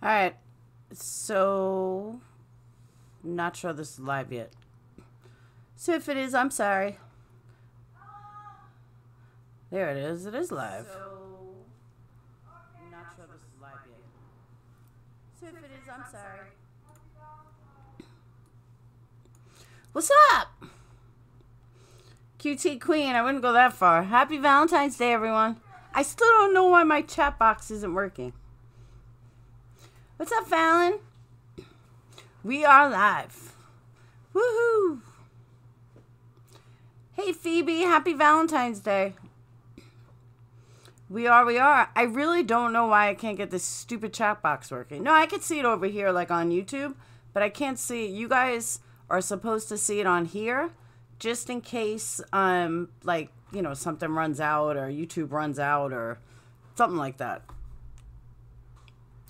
All right. So, not sure this is live yet. So if it is, I'm sorry. There it is. It is live. So, not sure this is live yet. So if it is, I'm sorry. What's up? QT Queen, I wouldn't go that far. Happy Valentine's Day, everyone. I still don't know why my chat box isn't working. What's up, Fallon? We are live. Woohoo! Hey, Phoebe, happy Valentine's Day. We are. I really don't know why I can't get this stupid chat box working. No, I can see it over here, like on YouTube, but I can't see it. You guys are supposed to see it on here, just in case, like, you know, something runs out or YouTube runs out or something like that.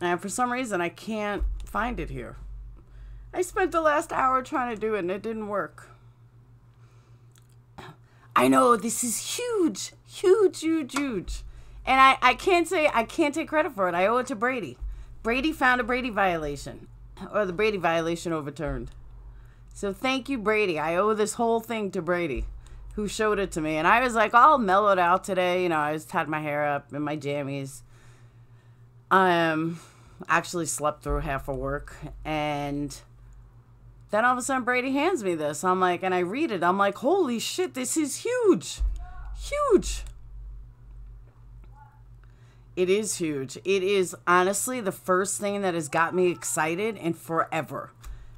And for some reason, I can't find it here. I spent the last hour trying to do it, and it didn't work. I know, this is huge. Huge, huge, huge. And I can't take credit for it. I owe it to Brady. Brady found a Brady violation. Or the Brady violation overturned. So thank you, Brady. I owe this whole thing to Brady, who showed it to me. And I was like, all mellowed out today. You know, I just had my hair up in my jammies. Actually slept through half of work. And then all of a sudden, Brady hands me this. I'm like, and I read it. I'm like, holy shit, this is huge. Huge. It is huge. It is honestly the first thing that has got me excited in forever.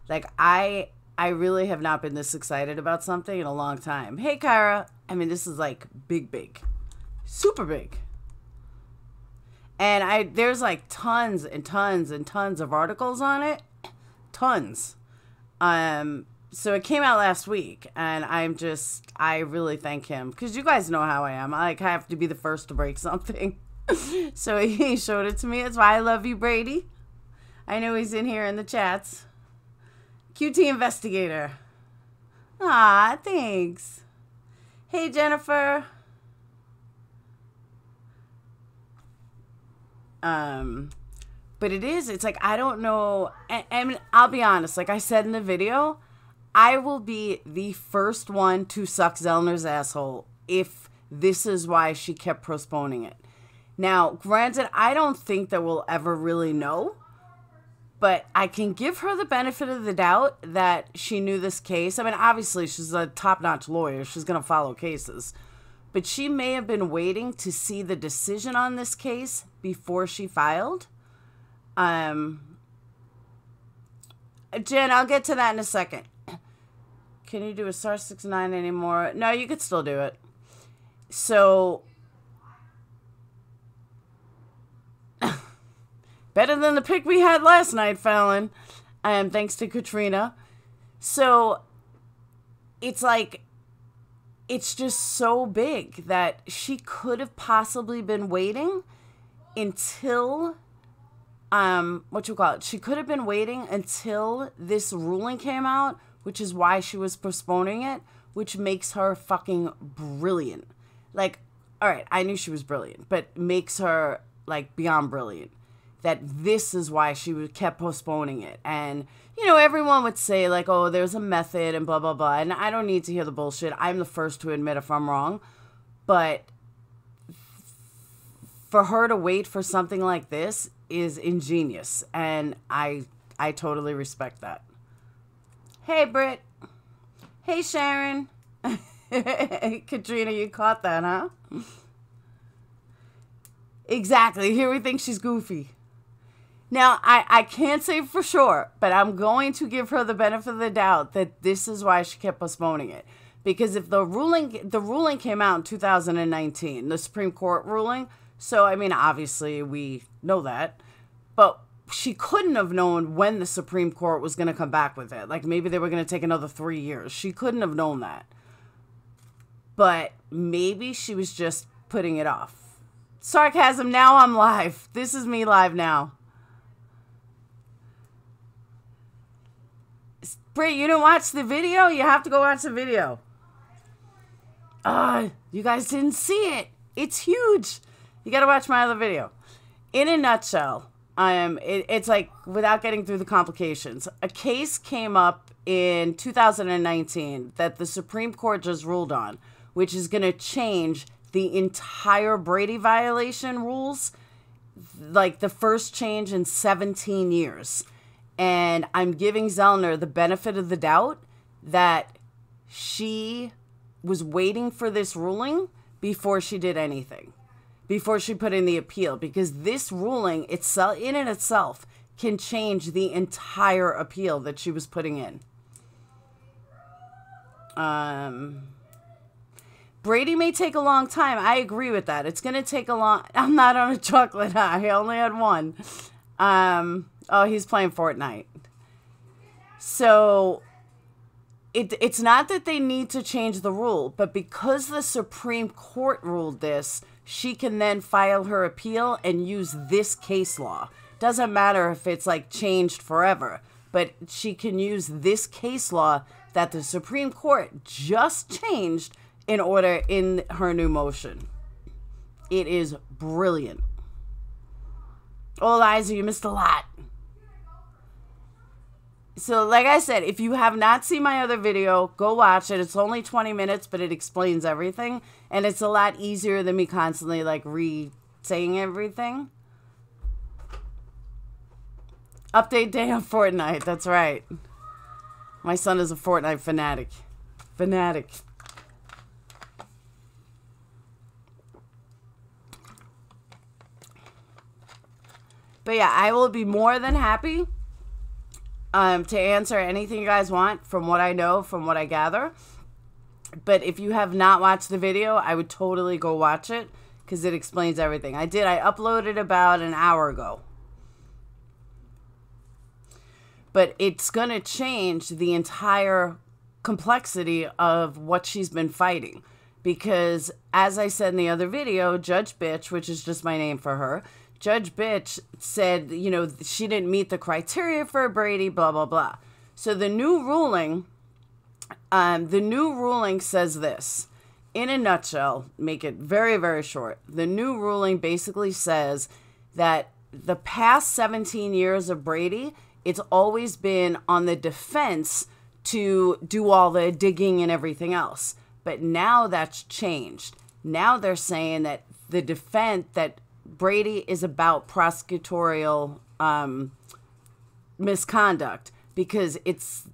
Like, I really have not been this excited about something in a long time. Hey, Kyra. I mean, this is like big. Super big. And there's like tons and tons and tons of articles on it. Tons. So it came out last week, and I really thank him. Because you guys know how I am. I have to be the first to break something. So he showed it to me. That's why I love you, Brady. I know he's in here in the chats. QT Investigator. Ah, thanks. Hey, Jennifer. But it's like, I don't know. And I'll be honest, like I said in the video, I will be the first one to suck Zellner's asshole if this is why she kept postponing it. Now, granted, I don't think that we'll ever really know, but I can give her the benefit of the doubt that she knew this case. I mean, obviously, she's a top-notch lawyer. She's going to follow cases. But she may have been waiting to see the decision on this case before she filed. Jen, I'll get to that in a second. Can you do a *69 anymore? No, you could still do it. So, better than the pick we had last night, Fallon. Thanks to Katrina. So, it's like, it's just so big that she could have possibly been waiting until, she could have been waiting until this ruling came out, which is why she was postponing it, which makes her fucking brilliant. Like, all right, I knew she was brilliant, but makes her, like, beyond brilliant. That this is why she kept postponing it. And, you know, everyone would say, like, oh, there's a method and blah, blah, blah. And I don't need to hear the bullshit. I'm the first to admit if I'm wrong. But for her to wait for something like this is ingenious. And I totally respect that. Hey, Britt. Hey, Sharon. Katrina, you caught that, huh? Exactly. Here we think she's goofy. Now, I can't say for sure, but I'm going to give her the benefit of the doubt that this is why she kept postponing it. Because if the ruling came out in 2019, the Supreme Court ruling, so, I mean, obviously we know that, but she couldn't have known when the Supreme Court was going to come back with it. Like, maybe they were going to take another 3 years. She couldn't have known that. But maybe she was just putting it off. Sarcasm, now I'm live. This is me live now. Britt, you didn't watch the video? You have to go watch the video. You guys didn't see it. It's huge. You got to watch my other video. In a nutshell, It's like, without getting through the complications, a case came up in 2019 that the Supreme Court just ruled on, which is going to change the entire Brady violation rules, like the first change in 17 years. And I'm giving Zellner the benefit of the doubt that she was waiting for this ruling before she did anything, before she put in the appeal, because this ruling itself, in and itself, can change the entire appeal that she was putting in. Brady may take a long time. I agree with that. It's going to take a long... I'm not on a chocolate high. I only had one. Oh, he's playing Fortnite. So it's not that they need to change the rule, but because the Supreme Court ruled this, she can then file her appeal and use this case law. Doesn't matter if it's like changed forever, but she can use this case law that the Supreme Court just changed in her new motion. It is brilliant. Oh, Liza, you missed a lot. So, like I said, if you have not seen my other video, go watch it. It's only 20 minutes, but it explains everything. And it's a lot easier than me constantly, like, re-saying everything. Update day on Fortnite. That's right. My son is a Fortnite fanatic. But yeah, I will be more than happy to answer anything you guys want from what I know, from what I gather. But if you have not watched the video, I would totally go watch it because it explains everything. I uploaded about an hour ago. But it's going to change the entire complexity of what she's been fighting. Because, as I said in the other video, Judge Bitch, which is just my name for her, Judge Bitch said, you know, she didn't meet the criteria for Brady, blah, blah, blah. So the new ruling says this. In a nutshell, make it very, very short. The new ruling basically says that the past 17 years of Brady, it's always been on the defense to do all the digging and everything else. But now that's changed. Now they're saying that the defense, that Brady is about prosecutorial misconduct, because it's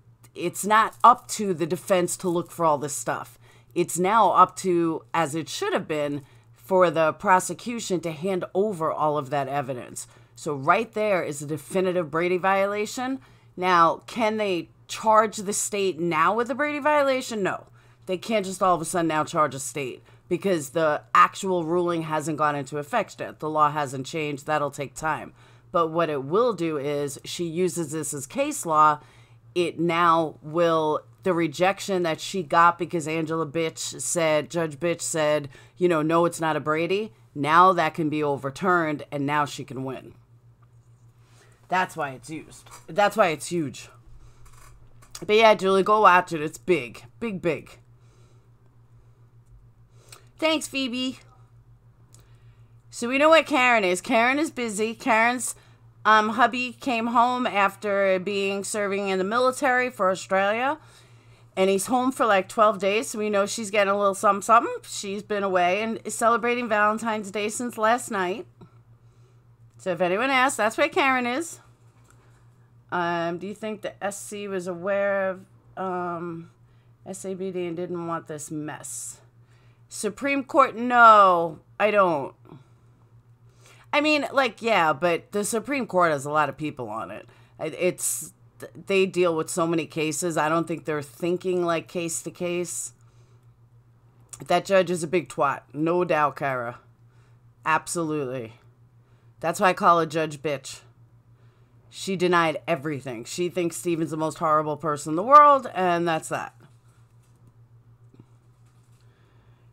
not up to the defense to look for all this stuff. It's now up to, as it should have been, for the prosecution to hand over all of that evidence. So right there is a definitive Brady violation. Now, can they charge the state now with a Brady violation? No. They can't just all of a sudden now charge a state because the actual ruling hasn't gone into effect yet. The law hasn't changed. That'll take time. But what it will do is she uses this as case law. It now will, the rejection that she got because Judge Bitch said, you know, no, it's not a Brady. Now that can be overturned and now she can win. That's why it's used. That's why it's huge. But yeah, Julie, go watch it. It's big. Big, big. Thanks, Phoebe. So we know what Karen is. Karen is busy. Karen's hubby came home after serving in the military for Australia. And he's home for like 12 days. So we know she's getting a little something, something. She's been away and is celebrating Valentine's Day since last night. So if anyone asks, that's where Karen is. Do you think the SC was aware of SABD and didn't want this mess? Supreme Court, no, I don't. I mean, like, yeah, but the Supreme Court has a lot of people on it. They deal with so many cases. I don't think they're thinking like case to case. That judge is a big twat. No doubt, Kara. Absolutely. That's why I call her Judge Bitch. She denied everything. She thinks Steven's the most horrible person in the world, and that's that.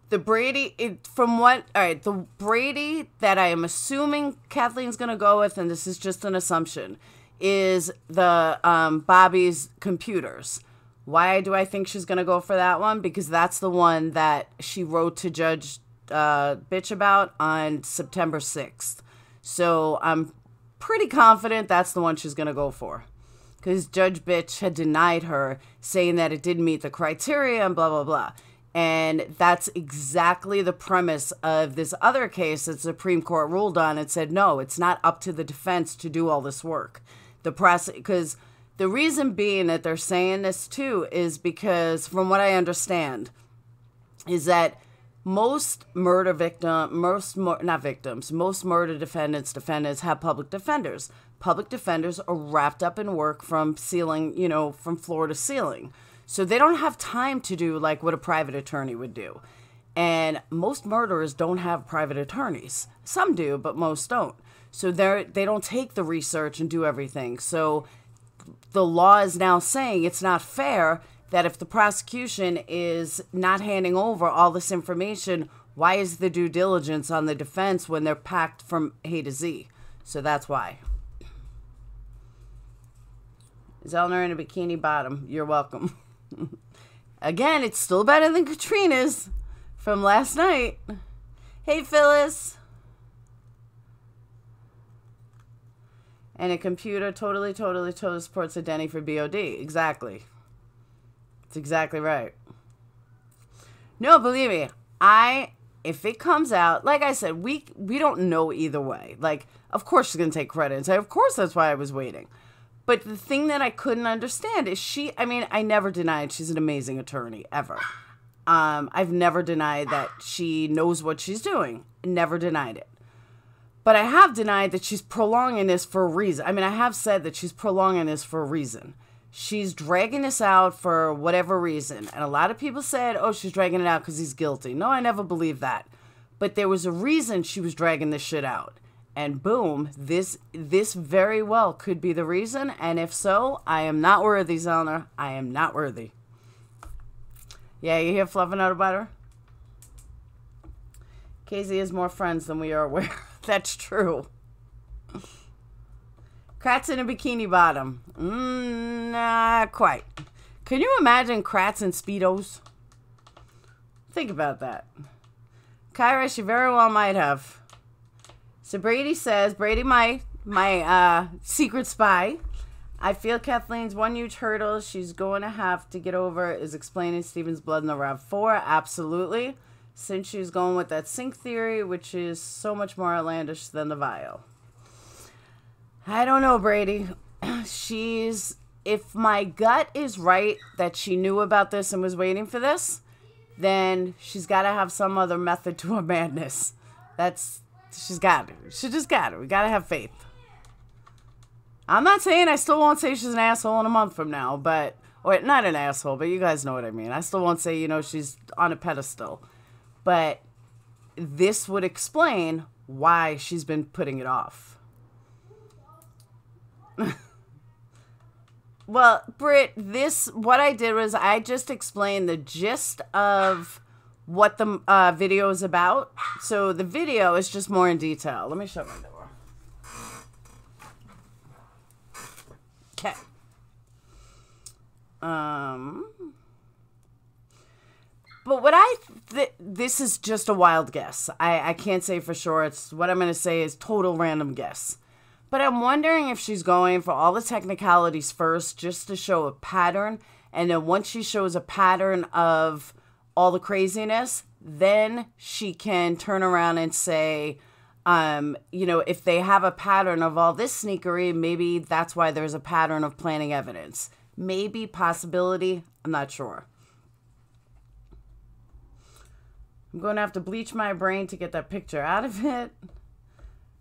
The Brady, the Brady that I am assuming Kathleen's going to go with, and this is just an assumption, is the Bobby's computers. Why do I think she's going to go for that one? Because that's the one that she wrote to Judge Bitch about on September 6th. So I'm pretty confident that's the one she's going to go for. Because Judge Bitch had denied her, saying that it didn't meet the criteria and blah, blah, blah. And that's exactly the premise of this other case that the Supreme Court ruled on and said, no, it's not up to the defense to do all this work. Because the reason being that they're saying this too is because, from what I understand, is that most murder defendants have public defenders. Public defenders are wrapped up in work from ceiling, from floor to ceiling. So they don't have time to do like what a private attorney would do. And most murderers don't have private attorneys. Some do, but most don't. So they don't take the research and do everything. So the law is now saying it's not fair that if the prosecution is not handing over all this information, why is the due diligence on the defense when they're packed from A to Z? So that's why. Is Eleanor in a bikini bottom? You're welcome. Again, it's still better than Katrina's from last night. Hey, Phyllis. And a computer totally supports a Denny for BOD. Exactly. That's exactly right. No, believe me, if it comes out, like I said, we don't know either way. Like, of course she's going to take credit and say, of course that's why I was waiting. But the thing that I couldn't understand is I never denied she's an amazing attorney, ever. I've never denied that she knows what she's doing. Never denied it. But I have denied that she's prolonging this for a reason. I have said that she's prolonging this for a reason. She's dragging this out for whatever reason. And a lot of people said, oh, she's dragging it out because he's guilty. No, I never believed that. But there was a reason she was dragging this shit out. And boom, this very well could be the reason. And if so, I am not worthy, Zellner. I am not worthy. Yeah, you hear fluffing out about her? Casey has more friends than we are aware. That's true. Kratz in a bikini bottom. Not quite. Can you imagine Kratz in Speedos? Think about that. Kyra, she very well might have. So Brady says, Brady, my secret spy, I feel Kathleen's one huge hurdle she's going to have to get over is explaining Stephen's blood in the RAV4. Absolutely. Since she's going with that sink theory, which is so much more outlandish than the vial. I don't know, Brady. If my gut is right that she knew about this and was waiting for this, then she's got to have some other method to her madness. She's got to. She just got to. We got to have faith. I'm not saying I still won't say she's an asshole in a month from now, or not an asshole, but you guys know what I mean. I still won't say, she's on a pedestal. But this would explain why she's been putting it off. Well, Britt, what I did was I just explained the gist of what the video is about. So the video is just more in detail. Let me shut my door. Okay. But this is just a wild guess. I can't say for sure. It's what I'm going to say is total random guess. But I'm wondering if she's going for all the technicalities first just to show a pattern. And then once she shows a pattern of all the craziness, then she can turn around and say, if they have a pattern of all this sneakery, maybe that's why there's a pattern of planting evidence. Maybe, possibility, I'm not sure. I'm going to have to bleach my brain to get that picture out of it.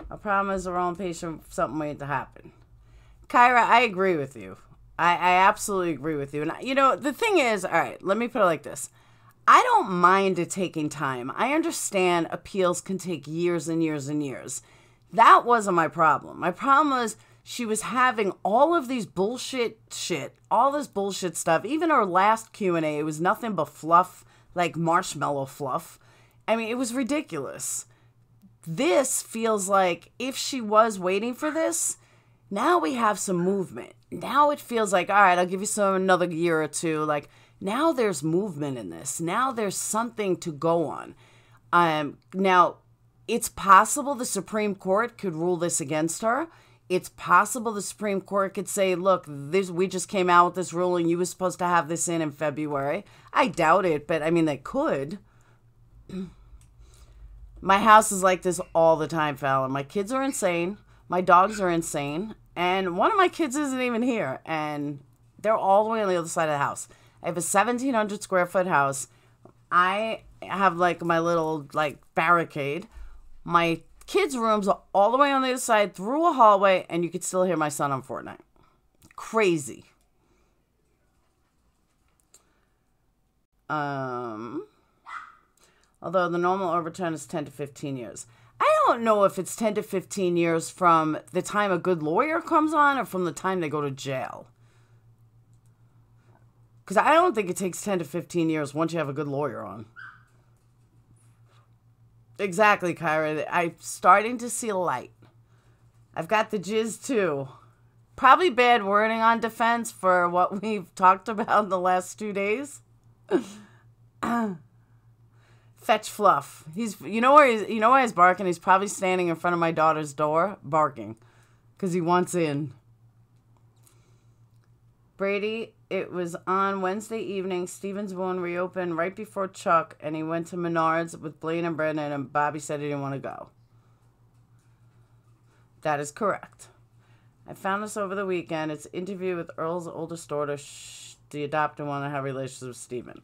I promise we're all impatient for something waiting to happen. Kyra, I agree with you. I absolutely agree with you. And, the thing is, all right, let me put it like this. I don't mind it taking time. I understand appeals can take years and years and years. That wasn't my problem. My problem was she was having all of these bullshit shit, all this bullshit stuff. Even her last Q&A, it was nothing but fluff, like marshmallow fluff. It was ridiculous. This feels like if she was waiting for this, now we have some movement. Now it feels like, all right, I'll give you another year or two. Like, now there's movement in this. Now there's something to go on. Now, it's possible the Supreme Court could rule this against her. It's possible the Supreme Court could say, look, we just came out with this ruling. You were supposed to have this in February. I doubt it, but I mean, they could. My house is like this all the time, Fallon. My kids are insane. My dogs are insane. And one of my kids isn't even here. And they're all the way on the other side of the house. I have a 1,700 square foot house. I have like my little like barricade. My kids' rooms are all the way on the other side through a hallway, and you could still hear my son on Fortnite. Crazy. Although the normal overturn is 10 to 15 years. I don't know if it's 10 to 15 years from the time a good lawyer comes on or from the time they go to jail. Because I don't think it takes 10 to 15 years once you have a good lawyer on. Exactly, Kyra. I'm starting to see a light. I've got the jizz, too. Probably bad wording on defense for what we've talked about in the last 2 days. Fetch Fluff. You know why he's barking? He's probably standing in front of my daughter's door barking because he wants in. Brady, it was on Wednesday evening. Steven's wound reopened right before Chuck, and he went to Menards with Blaine and Brendan, and Bobby said he didn't want to go. That is correct. I found this over the weekend. It's an interview with Earl's oldest daughter, the adopted one, and have relations with Steven.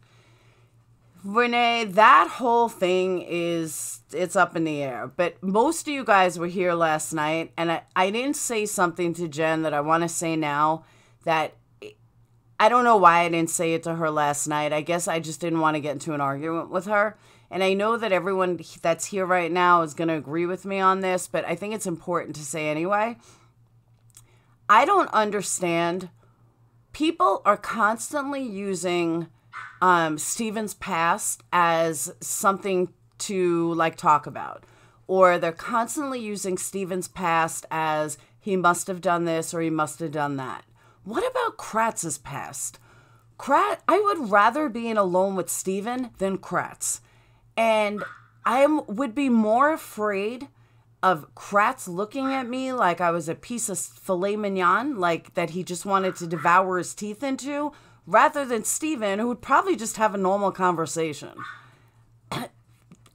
Renee, that whole thing it's up in the air. But most of you guys were here last night, and I didn't say something to Jen that I want to say now that I don't know why I didn't say it to her last night. I guess I just didn't want to get into an argument with her. And I know that everyone that's here right now is going to agree with me on this, but I think it's important to say anyway. I don't understand. People are constantly using Steven's past as something to like talk about. Or they're constantly using Steven's past as he must have done this or he must have done that. What about Kratz's past? I would rather be in Alone with Steven than Kratz. And I would be more afraid of Kratz looking at me like I was a piece of filet mignon, like that he just wanted to devour his teeth into, rather than Steven, who would probably just have a normal conversation.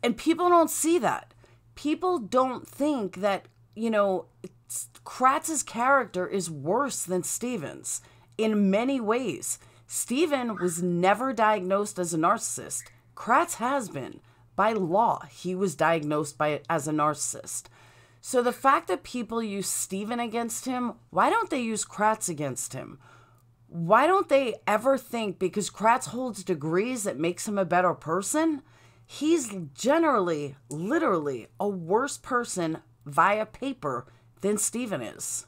And people don't see that. People don't think that, Kratz's character is worse than Steven's in many ways. Steven was never diagnosed as a narcissist. Kratz has been. By law, he was diagnosed as a narcissist. So the fact that people use Steven against him, why don't they use Kratz against him? Why don't they ever think because Kratz holds degrees that makes him a better person? He's generally, literally, a worse person via paper than Steven is.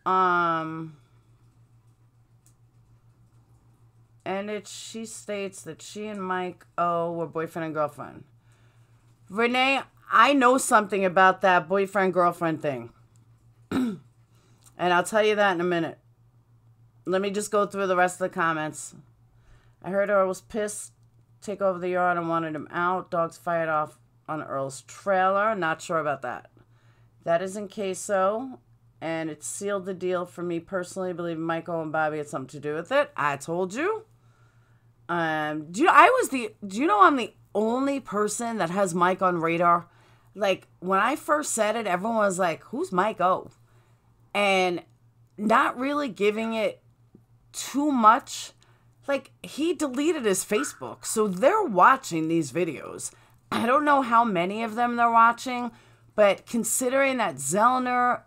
And she states that she and Mike were boyfriend and girlfriend. Renee, I know something about that boyfriend-girlfriend thing. And I'll tell you that in a minute. Let me just go through the rest of the comments. I heard Earl was pissed, take over the yard and wanted him out. Dogs fired off on Earl's trailer. Not sure about that. That is in Queso. And it sealed the deal for me personally. Believe Michael and Bobby had something to do with it. I told you. Do you know I'm the only person that has Mike on radar? Like, when I first said it, everyone was like, who's Mike O? And not really giving it too much. Like, he deleted his Facebook, so they're watching these videos. I don't know how many of them they're watching, but considering that Zellner,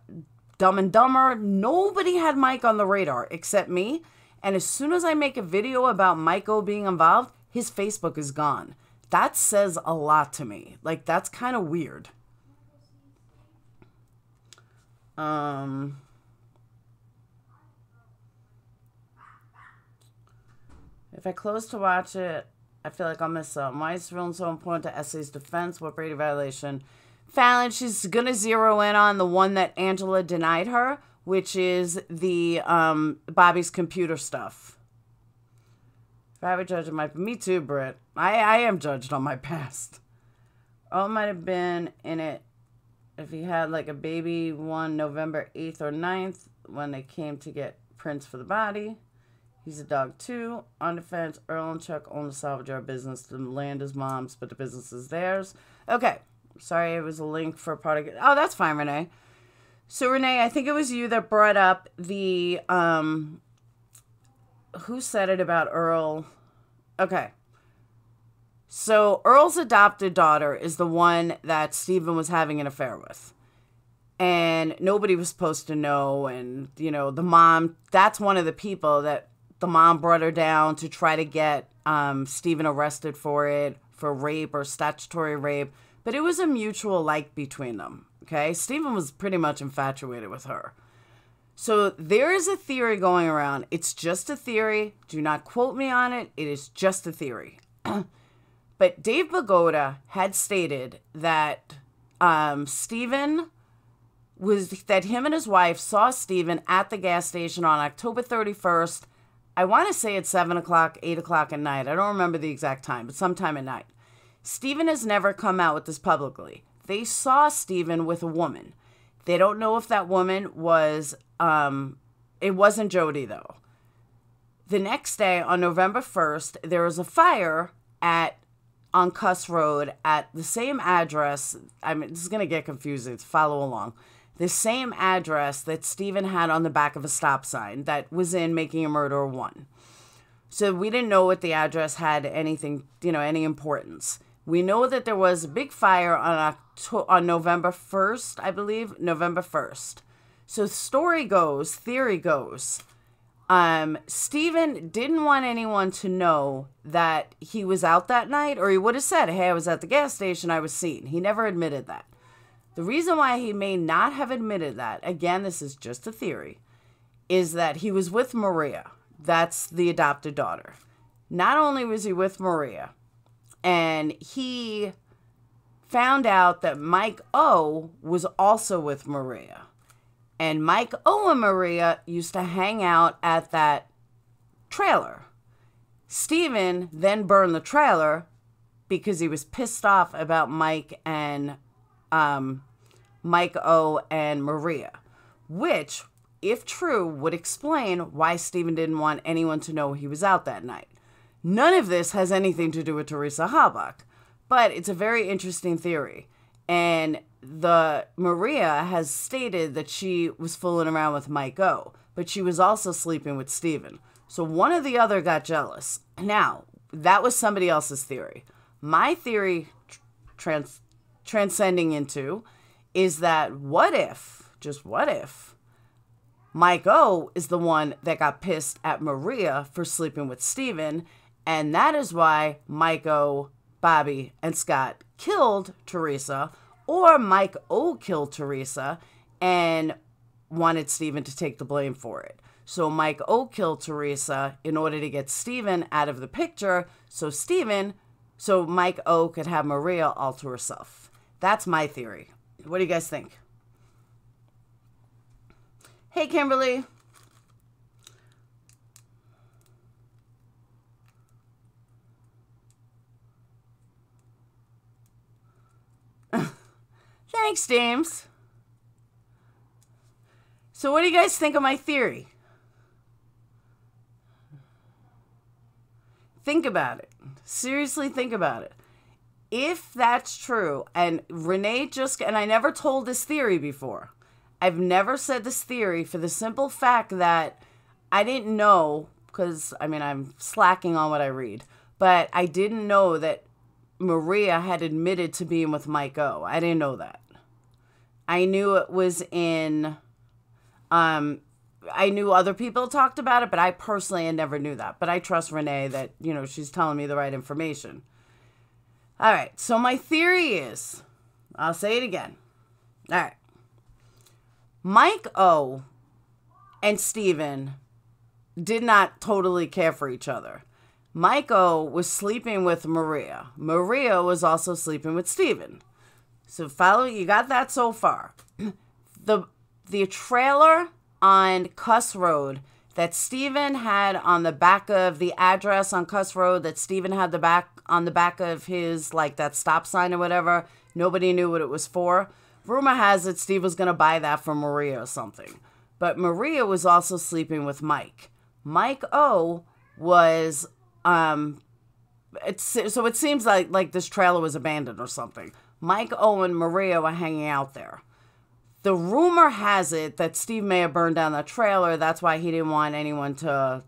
Dumb and Dumber, nobody had Mike on the radar except me. And as soon as I make a video about Mike O being involved, his Facebook is gone. That says a lot to me. Like, that's kind of weird. If I close to watch it, I feel like I'll miss something. Why is Rillen so important to Essay's defense? What Brady violation? Fallon, she's going to zero in on the one that Angela denied her, which is the Bobby's computer stuff. If I were judging me too, Britt. I am judged on my past. Earl might have been in it if he had like a baby one November 8th or 9th when they came to get prints for the body. He's a dog too. On defense, Earl and Chuck own the salvage yard business. The land is mom's, but the business is theirs. Okay. Sorry, it was a link for a product. Oh, that's fine, Renee. So, Renee, I think it was you that brought up the, who said it about Earl? Okay. So, Earl's adopted daughter is the one that Stephen was having an affair with. And nobody was supposed to know. And, you know, the mom, that's one of the people that the mom brought her down to try to get Stephen arrested for it, for rape or statutory rape. But it was a mutual like between them, okay? Stephen was pretty much infatuated with her. So there is a theory going around. It's just a theory. Do not quote me on it. It is just a theory. But Dave Bagoda had stated that Stephen was, that him and his wife saw Stephen at the gas station on October 31st. I want to say it's 7 o'clock, 8 o'clock at night. I don't remember the exact time, but sometime at night. Stephen has never come out with this publicly. They saw Stephen with a woman. They don't know if that woman was, it wasn't Jody though. The next day on November 1st, there was a fire on Cuss Road at the same address. I mean, this is going to get confusing. Follow along. The same address that Stephen had on the back of a stop sign that was in Making a Murderer 1. So we didn't know what the address had anything, you know, any importance. We know that there was a big fire on November 1st, I believe, November 1st. So theory goes, Stephen didn't want anyone to know that he was out that night, or he would have said, hey, I was at the gas station, I was seen. He never admitted that. The reason why he may not have admitted that, again, this is just a theory, is that he was with Maria. That's the adopted daughter. Not only was he with Maria, and he found out that Mike O was also with Maria. And Mike O and Maria used to hang out at that trailer. Stephen then burned the trailer because he was pissed off about Mike O and Maria, which, if true, would explain why Stephen didn't want anyone to know he was out that night. None of this has anything to do with Teresa Halbach, but it's a very interesting theory. And Maria has stated that she was fooling around with Mike O, but she was also sleeping with Stephen. So one or the other got jealous. Now, that was somebody else's theory. My theory, transcending into, is that what if, just what if, Mike O is the one that got pissed at Maria for sleeping with Stephen, and that is why Mike O, Bobby, and Scott killed Teresa, or Mike O killed Teresa and wanted Stephen to take the blame for it. So Mike O killed Teresa in order to get Stephen out of the picture, so Mike O could have Maria all to herself. That's my theory. What do you guys think? Hey, Kimberly. Thanks, James. So what do you guys think of my theory? Think about it. Seriously, think about it. If that's true, and Renee and I never told this theory before. I've never said this theory for the simple fact that I didn't know, because, I mean, I'm slacking on what I read, but I didn't know that Maria had admitted to being with Mike O. I didn't know that. I knew it was in, I knew other people talked about it, but I personally never knew that. But I trust Renee that, you know, she's telling me the right information. All right, so my theory is, I'll say it again. All right. Mike O and Stephen did not totally care for each other. Mike O was sleeping with Maria. Maria was also sleeping with Stephen. So you got that so far. The trailer on Cuss Road that Stephen had on the back of the address on Cuss Road that Stephen had on the back of his, like, that stop sign or whatever, Nobody knew what it was for. Rumor has it Steve was going to buy that from Maria or something. But Maria was also sleeping with Mike. Mike O was, so it seems like this trailer was abandoned or something. Mike O and Maria were hanging out there. The rumor has it that Steve may have burned down the trailer. That's why he didn't want anyone to,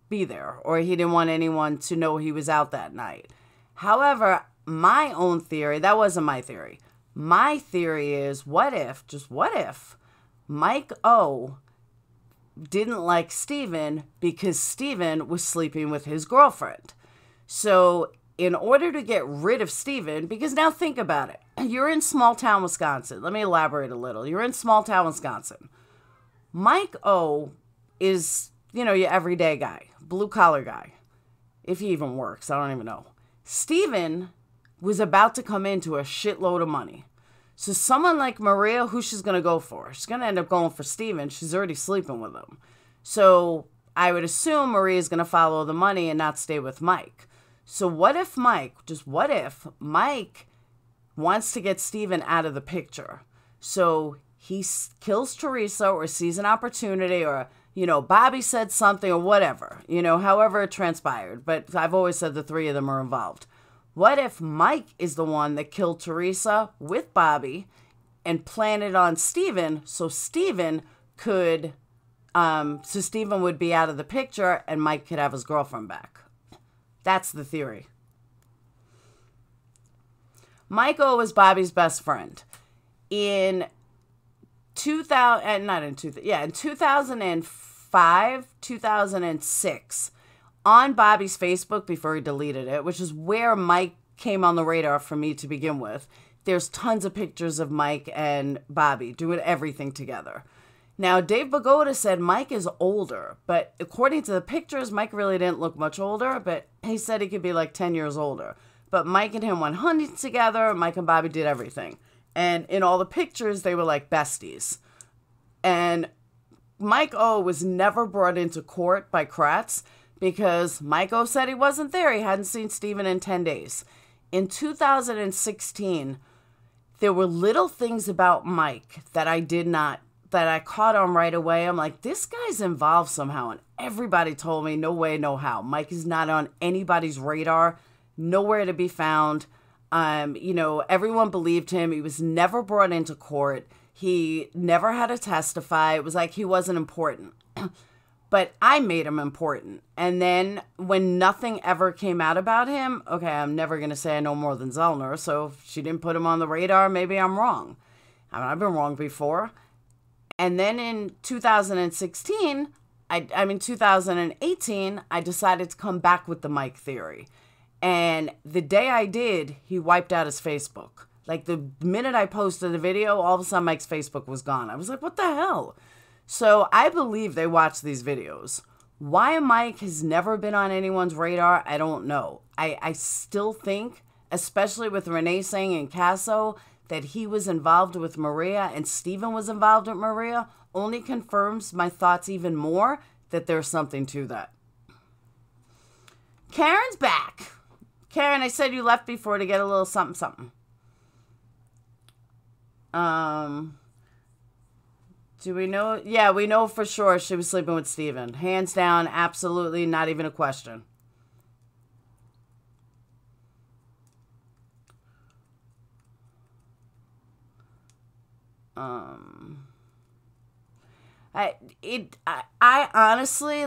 be there. Or he didn't want anyone to know he was out that night. However, my own theory, that wasn't my theory. My theory is, what if, Mike O didn't like Steven because Steven was sleeping with his girlfriend. So in order to get rid of Steven, because now think about it. You're in small town Wisconsin. Let me elaborate a little. You're in small town Wisconsin. Mike O is, your everyday guy, blue collar guy. If he even works, I don't even know. Steven was about to come into a shitload of money. So someone like Maria, who she's going to go for? She's going to end up going for Steven. She's already sleeping with him. So I would assume Maria's going to follow the money and not stay with Mike. So what if Mike wants to get Steven out of the picture? So he kills Teresa or sees an opportunity or, Bobby said something or whatever, however it transpired. But I've always said the three of them are involved. What if Mike is the one that killed Teresa with Bobby and planted on Steven so Steven would be out of the picture and Mike could have his girlfriend back? That's the theory. Mike O was Bobby's best friend. In 2005, 2006, on Bobby's Facebook before he deleted it, which is where Mike came on the radar for me to begin with, there's tons of pictures of Mike and Bobby doing everything together. Now, Dave Bagoda said Mike is older, but according to the pictures, Mike really didn't look much older, but he said he could be like 10 years older. But Mike and him went hunting together. Mike and Bobby did everything. And in all the pictures, they were like besties. And Mike O was never brought into court by Kratz because Mike O said he wasn't there. He hadn't seen Steven in 10 days. In 2016, there were little things about Mike that I caught on right away. I'm like, this guy's involved somehow. And everybody told me, no way, no how. Mike is not on anybody's radar, nowhere to be found. Everyone believed him. He was never brought into court. He never had to testify. It was like he wasn't important. But I made him important. And then when nothing ever came out about him, okay, I'm never going to say I know more than Zellner. So if she didn't put him on the radar, maybe I'm wrong. I've been wrong before. And then in 2018, I decided to come back with the Mike theory. And the day I did, he wiped out his Facebook. Like the minute I posted the video, all of a sudden Mike's Facebook was gone. I was like, what the hell? So I believe they watch these videos. Why Mike has never been on anyone's radar, I don't know. I still think, especially with Renee saying in Casso, that he was involved with Maria and Steven was involved with Maria only confirms my thoughts even more that there's something to that. Karen's back. Karen, I said you left before to get a little something, something. Do we know? Yeah, we know for sure she was sleeping with Steven. Hands down, absolutely, not even a question. I honestly,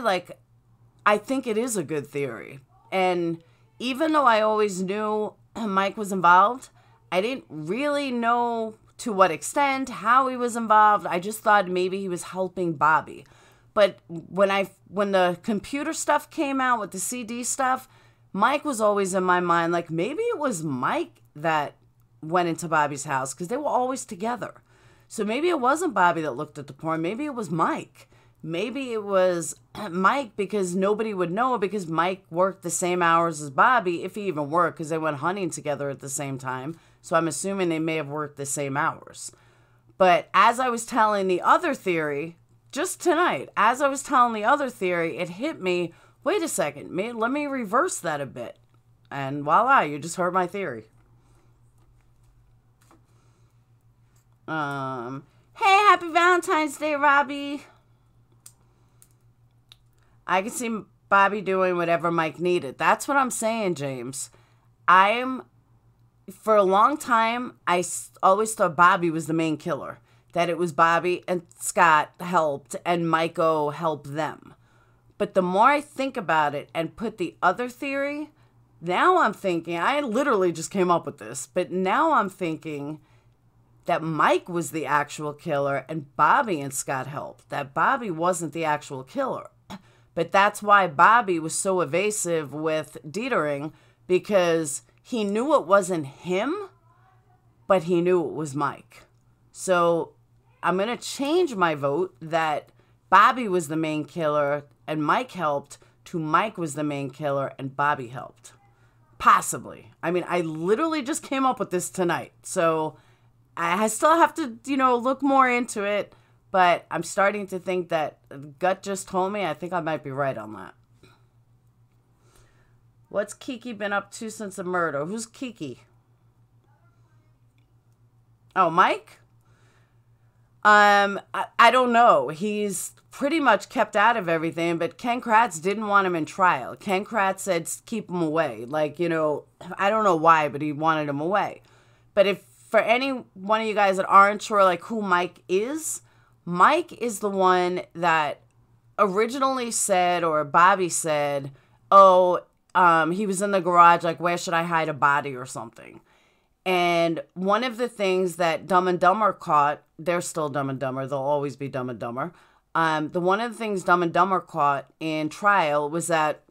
I think it is a good theory. And even though I always knew Mike was involved, I didn't really know to what extent, how he was involved. I just thought maybe he was helping Bobby. But when the computer stuff came out with the CD stuff, Mike was always in my mind, like maybe it was Mike that went into Bobby's house because they were always together. So maybe it wasn't Bobby that looked at the porn. Maybe it was Mike. Maybe it was Mike because nobody would know because Mike worked the same hours as Bobby, if he even worked, because they went hunting together at the same time. So I'm assuming they may have worked the same hours. But as I was telling the other theory, just tonight, as I was telling the other theory, it hit me, wait a second, let me reverse that a bit. And voila, you just heard my theory. Hey, happy Valentine's Day, Robbie. I can see Bobby doing whatever Mike needed. That's what I'm saying, James. For a long time, I always thought Bobby was the main killer. That it was Bobby and Scott helped and Mike O helped them. But the more I think about it and put the other theory, now I'm thinking, I literally just came up with this, but now I'm thinking that Mike was the actual killer and Bobby and Scott helped. That Bobby wasn't the actual killer. But that's why Bobby was so evasive with Dietering, because he knew it wasn't him, but he knew it was Mike. So I'm going to change my vote that Bobby was the main killer and Mike helped to Mike was the main killer and Bobby helped. Possibly. I mean, I literally just came up with this tonight. So I still have to, look more into it. But I'm starting to think that gut just told me. I think I might be right on that. What's Kiki been up to since the murder? Who's Kiki? Oh, Mike? I don't know. He's pretty much kept out of everything, but Ken Kratz didn't want him in trial. Ken Kratz said keep him away. I don't know why, but he wanted him away. But if for any one of you guys that aren't sure who Mike is the one that originally said, or Bobby said, he was in the garage, where should I hide a body or something? And one of the things that Dumb and Dumber caught, they're still Dumb and Dumber, they'll always be Dumb and Dumber. One of the things Dumb and Dumber caught in trial was that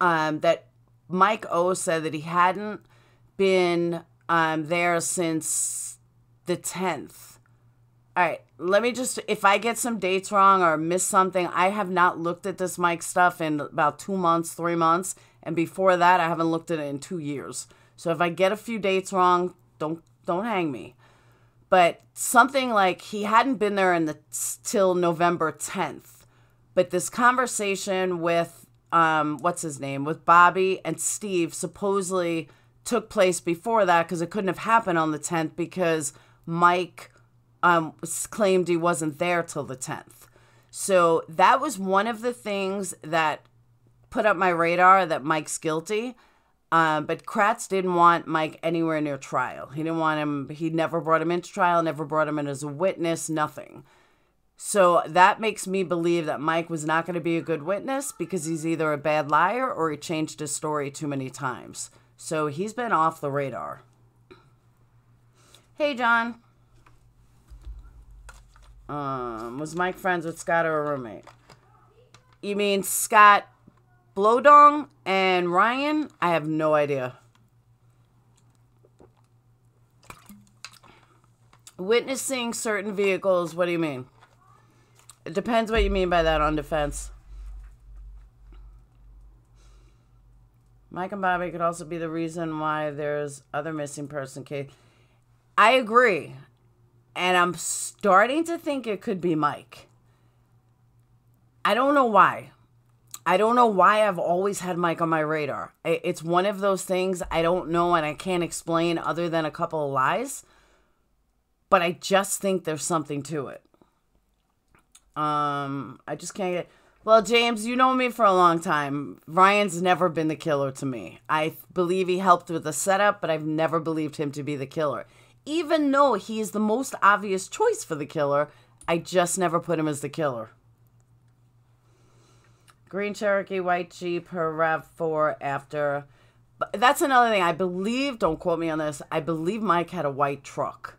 Mike O said that he hadn't been there since the 10th. All right, let me just, if I get some dates wrong or miss something, I have not looked at this Mike stuff in about 2 months, 3 months. And before that, I haven't looked at it in 2 years. So if I get a few dates wrong, don't hang me. But something like he hadn't been there till November 10th. But this conversation with, with Bobby and Steve supposedly took place before that because it couldn't have happened on the 10th because Mike claimed he wasn't there till the 10th. So that was one of the things that put up my radar that Mike's guilty. But Kratz didn't want Mike anywhere near trial. He didn't want him. He never brought him into trial, never brought him in as a witness, nothing. So that makes me believe that Mike was not going to be a good witness because he's either a bad liar or he changed his story too many times. So he's been off the radar. Hey, John. Was Mike friends with Scott or a roommate? You mean Scott Blowdong and Ryan? I have no idea. Witnessing certain vehicles, what do you mean? It depends what you mean by that on defense. Mike and Bobby could also be the reason why there's other missing person case. I agree. And I'm starting to think it could be Mike. I don't know why. I don't know why I've always had Mike on my radar. It's one of those things I don't know and I can't explain other than a couple of lies. But I just think there's something to it. I just can't get... Well, James, you know me for a long time. Ryan's never been the killer to me. I believe he helped with the setup, but I've never believed him to be the killer. Even though he is the most obvious choice for the killer, I just never put him as the killer. Green Cherokee, white Jeep, her RAV4 after... But that's another thing. I believe, don't quote me on this, I believe Mike had a white truck.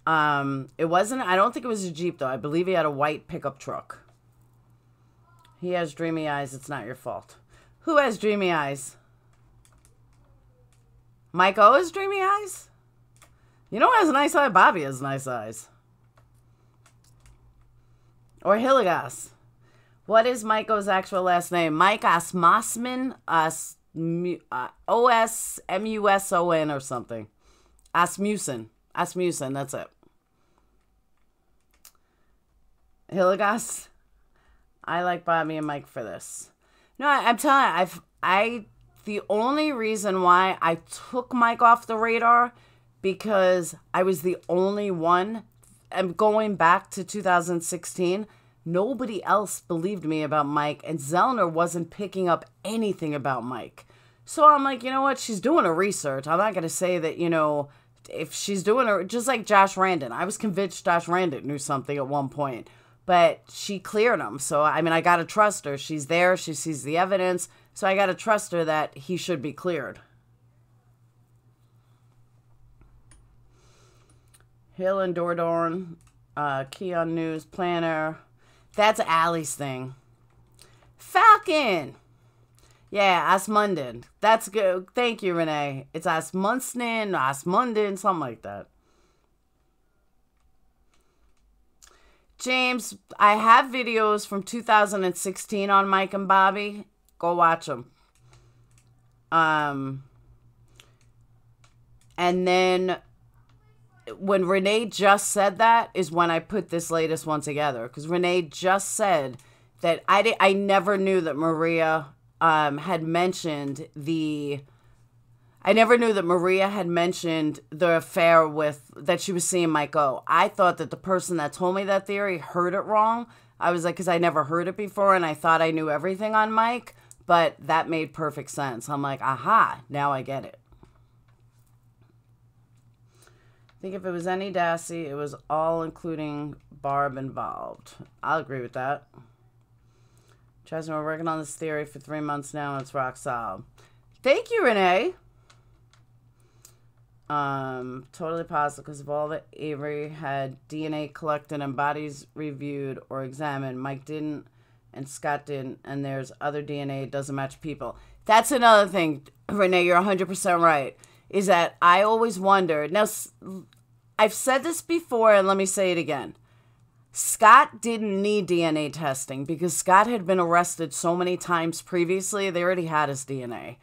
It wasn't, I don't think it was a Jeep though. I believe he had a white pickup truck. He has dreamy eyes. It's not your fault. Who has dreamy eyes? Mike O has dreamy eyes? You know who has nice eyes? Bobby has nice eyes. Or Hillegas. What is Mike O's actual last name? Mike Asmusson. O-S-M-U-S-O-N or something. Asmussen. Asmussen, that's it. Hillegas. I like Bobby and Mike for this. No, I'm telling you, the only reason why I took Mike off the radar because I was the only one. And going back to 2016, nobody else believed me about Mike, and Zellner wasn't picking up anything about Mike. So I'm like, you know what? She's doing her research. I'm not going to say that, you know, if she's doing her, just like Josh Randon. I was convinced Josh Randon knew something at one point, but she cleared him. So, I mean, I got to trust her. She's there. She sees the evidence. So I got to trust her that he should be cleared. Hill and Dordorn, Keon News, Planner. That's Allie's thing. Falcon. Yeah, Asmundin. That's good. Thank you, Renee. It's Asmundin, something like that. James, I have videos from 2016 on Mike and Bobby. Go watch them. And then when Renee just said that is when I put this latest one together. Because Renee just said that I never knew that Maria had mentioned the affair with, that she was seeing Mike O. I thought that the person that told me that theory heard it wrong. I was like, because I never heard it before, and I thought I knew everything on Mike, but that made perfect sense. I'm like, aha, now I get it. I think if it was any Dassey, it was all including Barb involved. I'll agree with that. Chesney, we're working on this theory for 3 months now, and it's rock solid. Thank you, Renee. Totally positive, because of all that Avery had DNA collected and bodies reviewed or examined, Mike didn't and Scott didn't, and there's other DNA, it doesn't match people. That's another thing, Renee, you're 100% right, is that I always wondered. Now, I've said this before, and let me say it again. Scott didn't need DNA testing because Scott had been arrested so many times previously. They already had his DNA.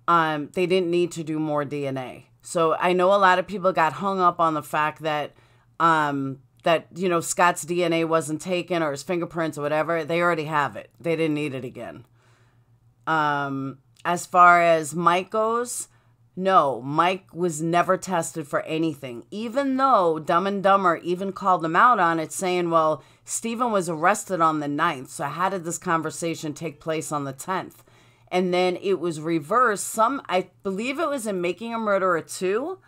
They didn't need to do more DNA. So I know a lot of people got hung up on the fact that, you know, Scott's DNA wasn't taken or his fingerprints or whatever. They already have it. They didn't need it again. As far as Mike goes, no, Mike was never tested for anything, even though Dumb and Dumber even called him out on it, saying, well, Stephen was arrested on the 9th, so how did this conversation take place on the 10th? And then it was reversed. I believe it was in Making a Murderer 2,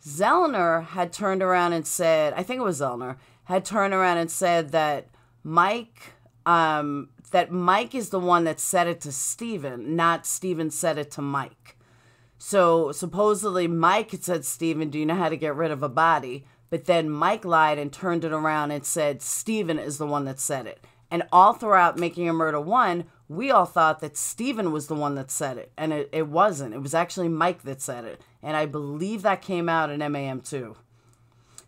Zellner had turned around and said, I think it was Zellner, had turned around and said that Mike is the one that said it to Stephen, not Stephen said it to Mike. So supposedly Mike had said, Stephen, do you know how to get rid of a body? But then Mike lied and turned it around and said, Stephen is the one that said it. And all throughout Making a Murder 1, we all thought that Stephen was the one that said it. And it wasn't. It was actually Mike that said it. And I believe that came out in MAM 2.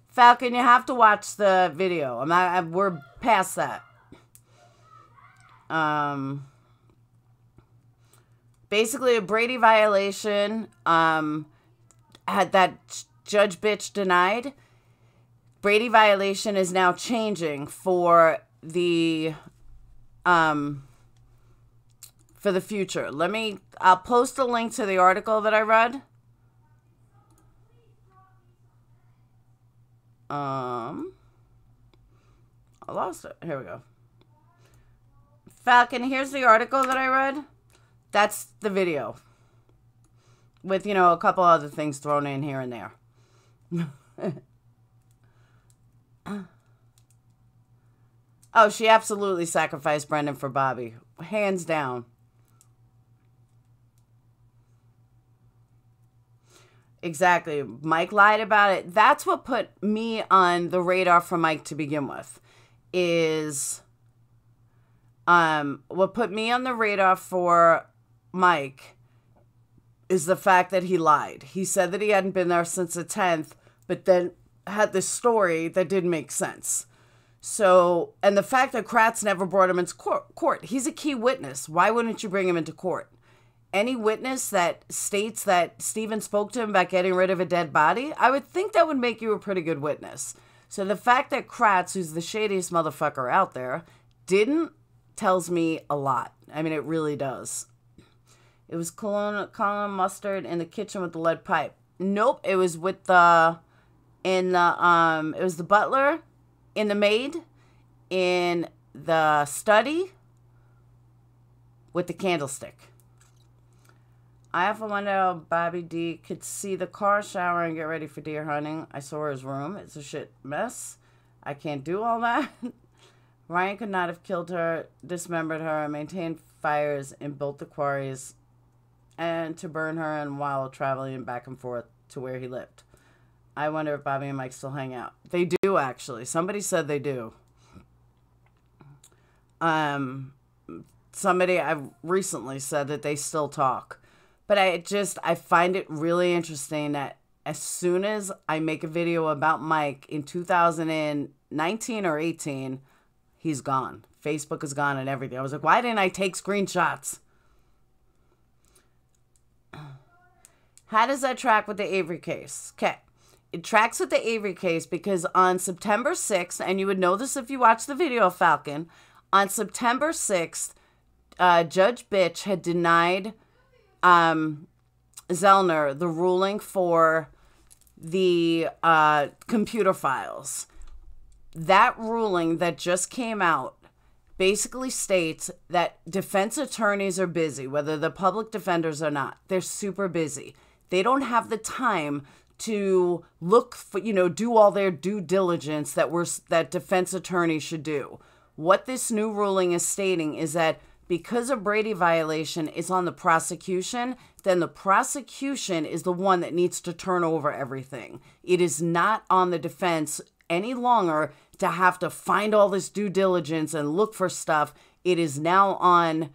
Falcon, you have to watch the video. We're past that. Basically, a Brady violation had that judge bitch denied. Brady violation is now changing for the future. I'll post a link to the article that I read. I lost it. Here we go. Falcon, here's the article that I read. That's the video. With, you know, a couple other things thrown in here and there. Oh, she absolutely sacrificed Brendan for Bobby. Hands down. Exactly. Mike lied about it. That's what put me on the radar for Mike to begin with. What put me on the radar for Mike is the fact that he lied. He said that he hadn't been there since the 10th, but then had this story that didn't make sense. So, and the fact that Kratz never brought him into court. He's a key witness. Why wouldn't you bring him into court? Any witness that states that Stephen spoke to him about getting rid of a dead body, I would think that would make you a pretty good witness. So the fact that Kratz, who's the shadiest motherfucker out there, didn't, tells me a lot. I mean, it really does. It was cologne mustard in the kitchen with the lead pipe. Nope, it was with the in the, it was the butler, in the maid, in the study with the candlestick. I often wonder how Bobby D could see the car, shower, and get ready for deer hunting. I saw his room. It's a shit mess. I can't do all that. Ryan could not have killed her, dismembered her, and maintained fires and built the quarries and to burn her and while traveling back and forth to where he lived. I wonder if Bobby and Mike still hang out. They do, actually. Somebody said they do. Somebody I recently said that they still talk. But I find it really interesting that as soon as I make a video about Mike in 2019 or 18, he's gone. Facebook is gone and everything. I was like, why didn't I take screenshots? How does that track with the Avery case? Okay. It tracks with the Avery case because on September 6th, and you would know this if you watched the video of Falcon, on September 6th, Judge Bitch had denied Zellner the ruling for the computer files. That ruling that just came out basically states that defense attorneys are busy, whether the public defenders or not. They're super busy. They don't have the time to look for, do all their due diligence that defense attorneys should do. What this new ruling is stating is that because a Brady violation is on the prosecution, then the prosecution is the one that needs to turn over everything. It is not on the defense any longer to have to find all this due diligence and look for stuff. It is now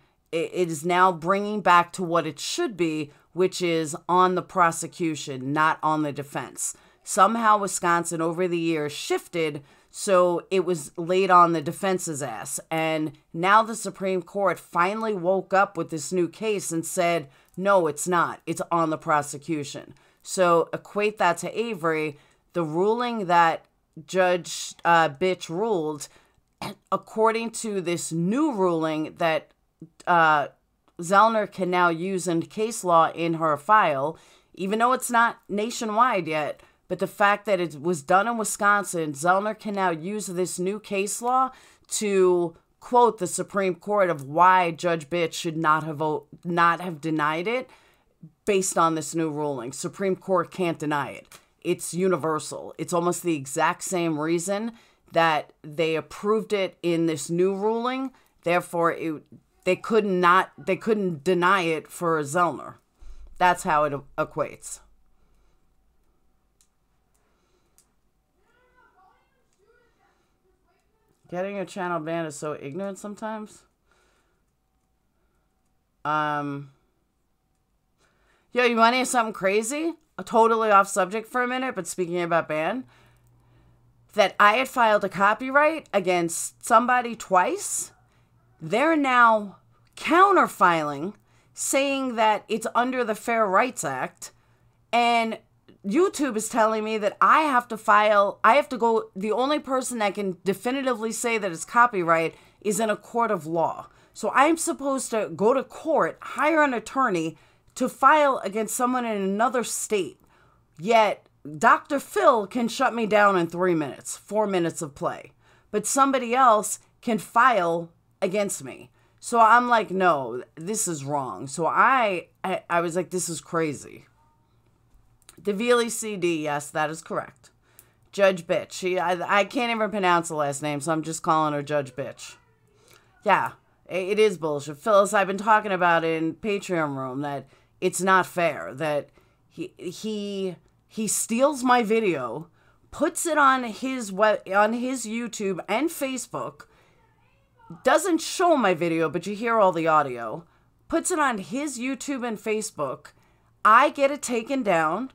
bringing back to what it should be, which is on the prosecution, not on the defense. Somehow Wisconsin over the years shifted, so it was laid on the defense's ass. And now the Supreme Court finally woke up with this new case and said, no, it's not. It's on the prosecution. So equate that to Avery. The ruling that Judge Bitch ruled, according to this new ruling that Zellner can now use in case law in her file, even though it's not nationwide yet, but the fact that it was done in Wisconsin, Zellner can now use this new case law to quote the Supreme Court of why Judge Bitch should not have denied it based on this new ruling. Supreme Court can't deny it. It's universal. It's almost the exact same reason that they approved it in this new ruling. Therefore, they couldn't deny it for Zellner. That's how it equates. Getting your channel banned is so ignorant sometimes. Yo, you want to hear something crazy? Totally off subject for a minute, but speaking about ban, that I had filed a copyright against somebody twice. They're now counter-filing, saying that it's under the Fair Rights Act, and YouTube is telling me that I have to go, the only person that can definitively say that it's copyright is in a court of law. So I'm supposed to go to court, hire an attorney to file against someone in another state. Yet Dr. Phil can shut me down in 3 minutes, 4 minutes of play. But somebody else can file against me. So I'm like, no, this is wrong. So I was like, this is crazy. Devili CD, yes, that is correct. Judge Bitch. I can't even pronounce the last name, so I'm just calling her Judge Bitch. Yeah, it is bullshit. Phyllis, I've been talking about it in Patreon room that it's not fair, that he steals my video, puts it on his YouTube and Facebook, doesn't show my video, but you hear all the audio, puts it on his YouTube and Facebook. I get it taken down.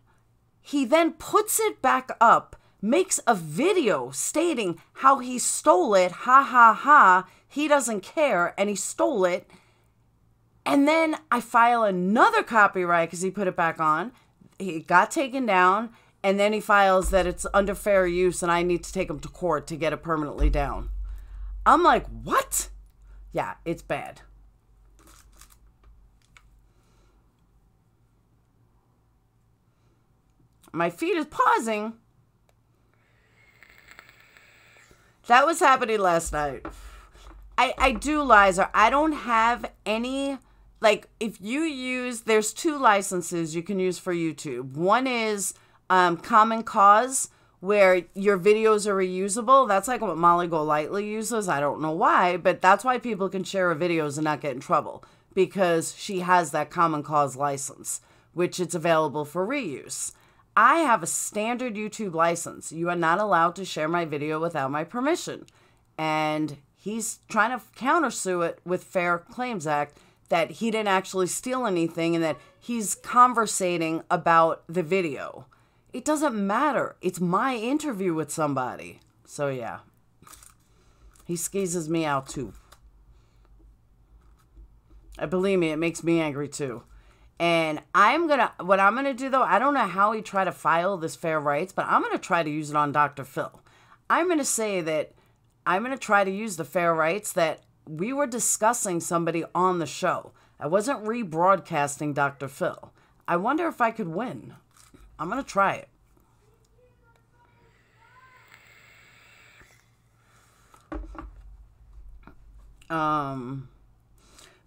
He then puts it back up, makes a video stating how he stole it, ha ha ha, he doesn't care, and he stole it. And then I file another copyright because he put it back on. He got taken down, and then he files that it's under fair use and I need to take him to court to get it permanently down. I'm like, what? Yeah, it's bad. My feed is pausing. That was happening last night. I do, Liza. I don't have any, like, if you use, there's 2 licenses you can use for YouTube. One is Common Cause, where your videos are reusable. That's like what Molly Golightly uses. I don't know why, but that's why people can share her videos and not get in trouble, because she has that Common Cause license, which it's available for reuse. I have a standard YouTube license. You are not allowed to share my video without my permission. And he's trying to countersue it with Fair Claims Act that he didn't actually steal anything and that he's conversating about the video. It doesn't matter. It's my interview with somebody. So yeah, he skeezes me out too. Believe me, it makes me angry too. And what I'm going to do though, I don't know how he tried to file this fair rights, but I'm going to try to use it on Dr. Phil. I'm going to say that I'm going to try to use the fair rights that we were discussing somebody on the show. I wasn't rebroadcasting Dr. Phil. I wonder if I could win. I'm going to try it.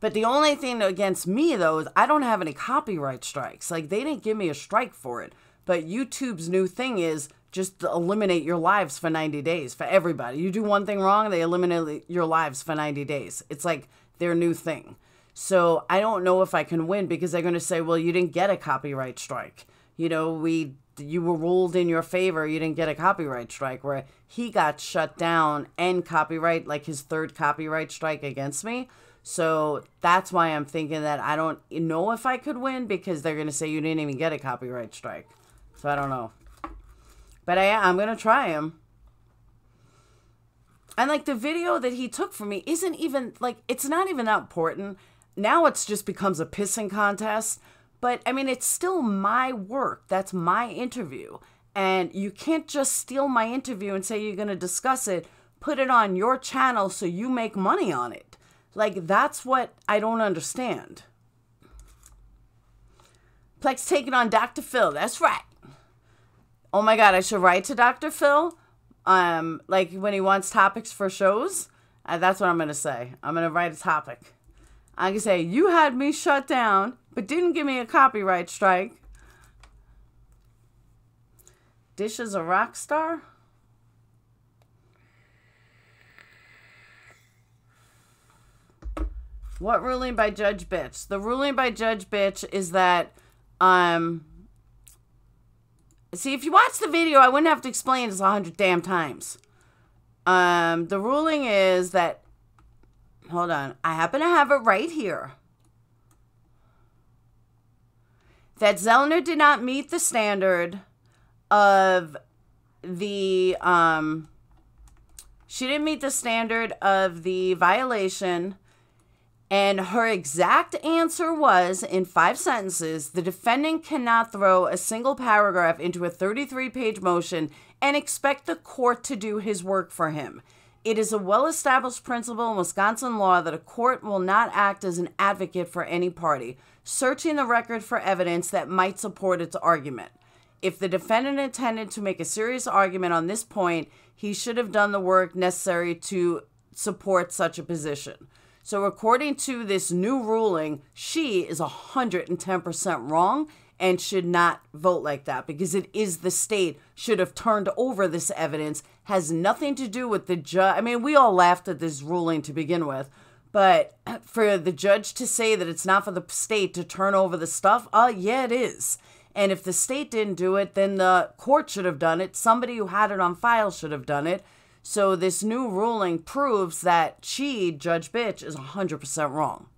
But the only thing against me, though, is I don't have any copyright strikes. Like, they didn't give me a strike for it. But YouTube's new thing is just to eliminate your lives for 90 days for everybody. You do one thing wrong, they eliminate your lives for 90 days. It's like their new thing. So I don't know if I can win because they're going to say, well, you didn't get a copyright strike. You know, you were ruled in your favor. You didn't get a copyright strike, where he got shut down and copyright, like his 3rd copyright strike against me. So that's why I'm thinking that I don't know if I could win, because they're going to say you didn't even get a copyright strike. So I don't know. But I'm going to try him. And like the video that he took from me isn't even, like, it's not even that important. Now it's just becomes a pissing contest. But I mean, it's still my work. That's my interview. And you can't just steal my interview and say you're going to discuss it, put it on your channel so you make money on it. Like, that's what I don't understand. Plex taking on Dr. Phil. That's right. Oh my God, I should write to Dr. Phil. Like when he wants topics for shows. That's what I'm going to say. I'm going to write a topic. I can say, you had me shut down, but didn't give me a copyright strike. Dish is a rock star? What ruling by Judge Bitch? The ruling by Judge Bitch is that, see, if you watch the video, I wouldn't have to explain this 100 damn times. The ruling is that, hold on, I happen to have it right here. That Zellner did not meet the standard of the, she didn't meet the standard of the violation. And her exact answer was, in 5 sentences, the defendant cannot throw a single paragraph into a 33-page motion and expect the court to do his work for him. It is a well-established principle in Wisconsin law that a court will not act as an advocate for any party, searching the record for evidence that might support its argument. If the defendant intended to make a serious argument on this point, he should have done the work necessary to support such a position. So according to this new ruling, she is 110% wrong and should not vote like that, because it is the state should have turned over this evidence. Has nothing to do with the judge. I mean, we all laughed at this ruling to begin with, but for the judge to say that it's not for the state to turn over the stuff, yeah, it is. And if the state didn't do it, then the court should have done it. Somebody who had it on file should have done it. So this new ruling proves that she, Judge Bitch, is 100% wrong.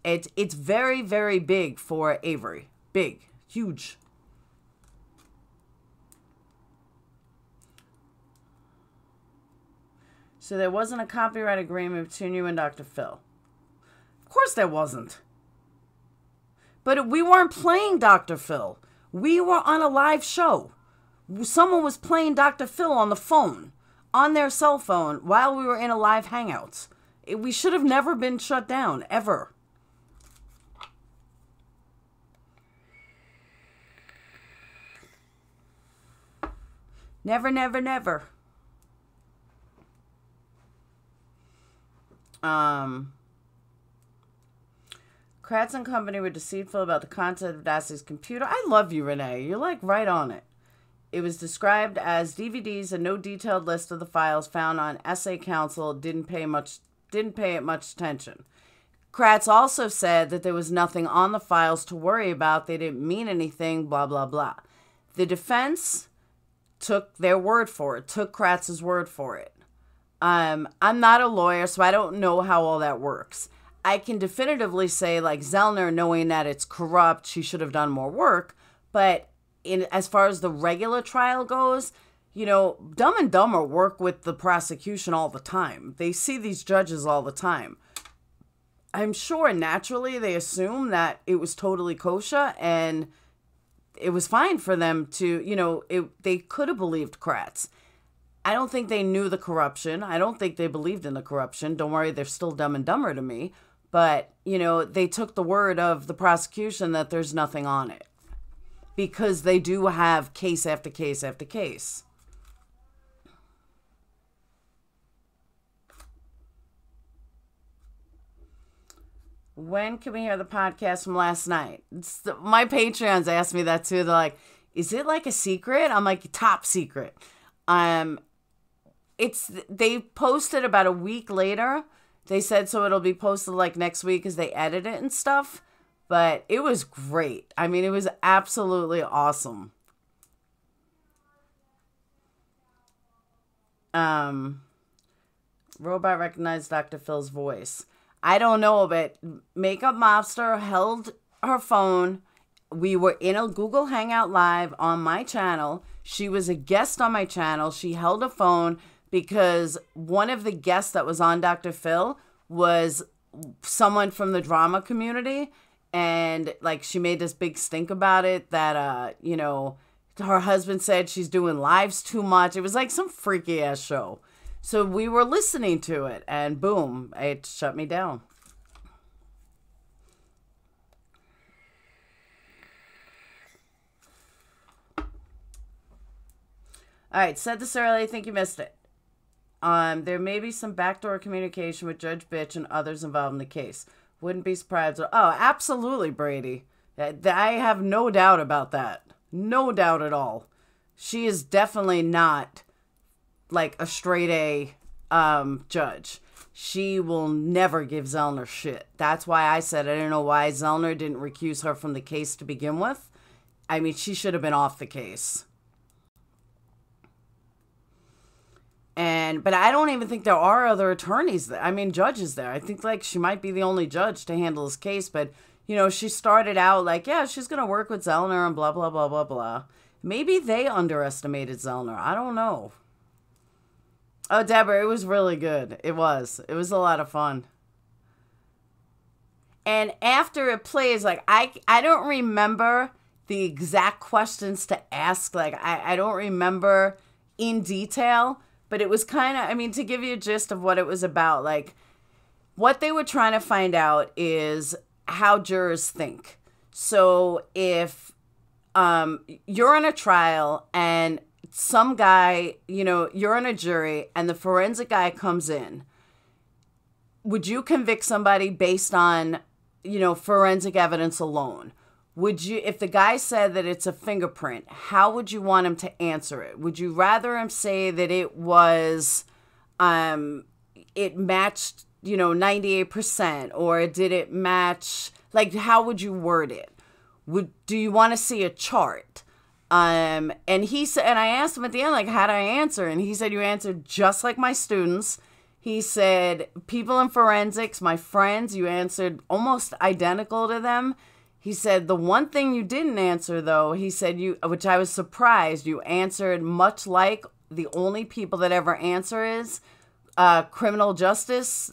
It's very, very big for Avery. Big. Huge. So there wasn't a copyright agreement between you and Dr. Phil. Of course there wasn't. But we weren't playing Dr. Phil. We were on a live show. Someone was playing Dr. Phil on the phone, on their cell phone, while we were in a live hangout. We should have never been shut down, ever. Never, never, never. Kratz and company were deceitful about the content of Dassey's computer. I love you, Renee. You're like right on it. It was described as DVDs and no detailed list of the files found on Essay Council didn't pay it much attention. Kratz also said that there was nothing on the files to worry about. They didn't mean anything, blah, blah, blah. The defense took their word for it, took Kratz's word for it. I'm not a lawyer, so I don't know how all that works. I can definitively say, like Zellner, knowing that it's corrupt, she should have done more work. But as far as the regular trial goes, you know, Dumb and Dumber work with the prosecution all the time. They see these judges all the time. I'm sure naturally they assume that it was totally kosher and it was fine for them to, you know, they could have believed Kratz. I don't think they knew the corruption. I don't think they believed in the corruption. Don't worry, they're still Dumb and Dumber to me. But, you know, they took the word of the prosecution that there's nothing on it. Because they do have case after case after case. When can we hear the podcast from last night? My Patreons asked me that too. They're like, is it like a secret? I'm like, top secret. They posted about a week later. They said so it'll be posted like next week as they edit it and stuff. But it was great. I mean, it was absolutely awesome. Robot recognized Dr. Phil's voice. I don't know, but Makeup Mobster held her phone. We were in a Google Hangout Live on my channel. She was a guest on my channel. She held a phone because one of the guests that was on Dr. Phil was someone from the drama community. And, like, she made this big stink about it that, you know, her husband said she's doing lives too much. It was like some freaky-ass show. So we were listening to it, and boom, it shut me down. All right, said this earlier, I think you missed it. There may be some backdoor communication with Judge Bitch and others involved in the case. Wouldn't be surprised. Oh, absolutely, Brady. I have no doubt about that. No doubt at all. She is definitely not like a straight A judge. She will never give Zellner shit. That's why I said I don't know why Zellner didn't recuse her from the case to begin with. I mean, she should have been off the case. But I don't even think there are other attorneys there. I mean, judges there. I think, like, she might be the only judge to handle this case. But, you know, she started out like, yeah, she's going to work with Zellner and blah, blah, blah, blah, blah. Maybe they underestimated Zellner. I don't know. Oh, Deborah, it was really good. It was. It was a lot of fun. And after it plays, like, I don't remember the exact questions to ask. Like, I don't remember in detail. But it was kind of, I mean, to give you a gist of what it was about, like, what they were trying to find out is how jurors think. So if you're in a trial and some guy, you know, you're in a jury and the forensic guy comes in, would you convict somebody based on, you know, forensic evidence alone? Would you, if the guy said that it's a fingerprint, how would you want him to answer it? Would you rather him say that it was, it matched, you know, 98%, or did it match, like, how would you word it? Do you want to see a chart? And he said, and I asked him at the end, like, how'd I answer? And he said, you answered just like my students. He said, people in forensics, my friends, you answered almost identical to them. He said, the one thing you didn't answer, though, he said, which I was surprised, you answered much like the only people that ever answer is criminal justice,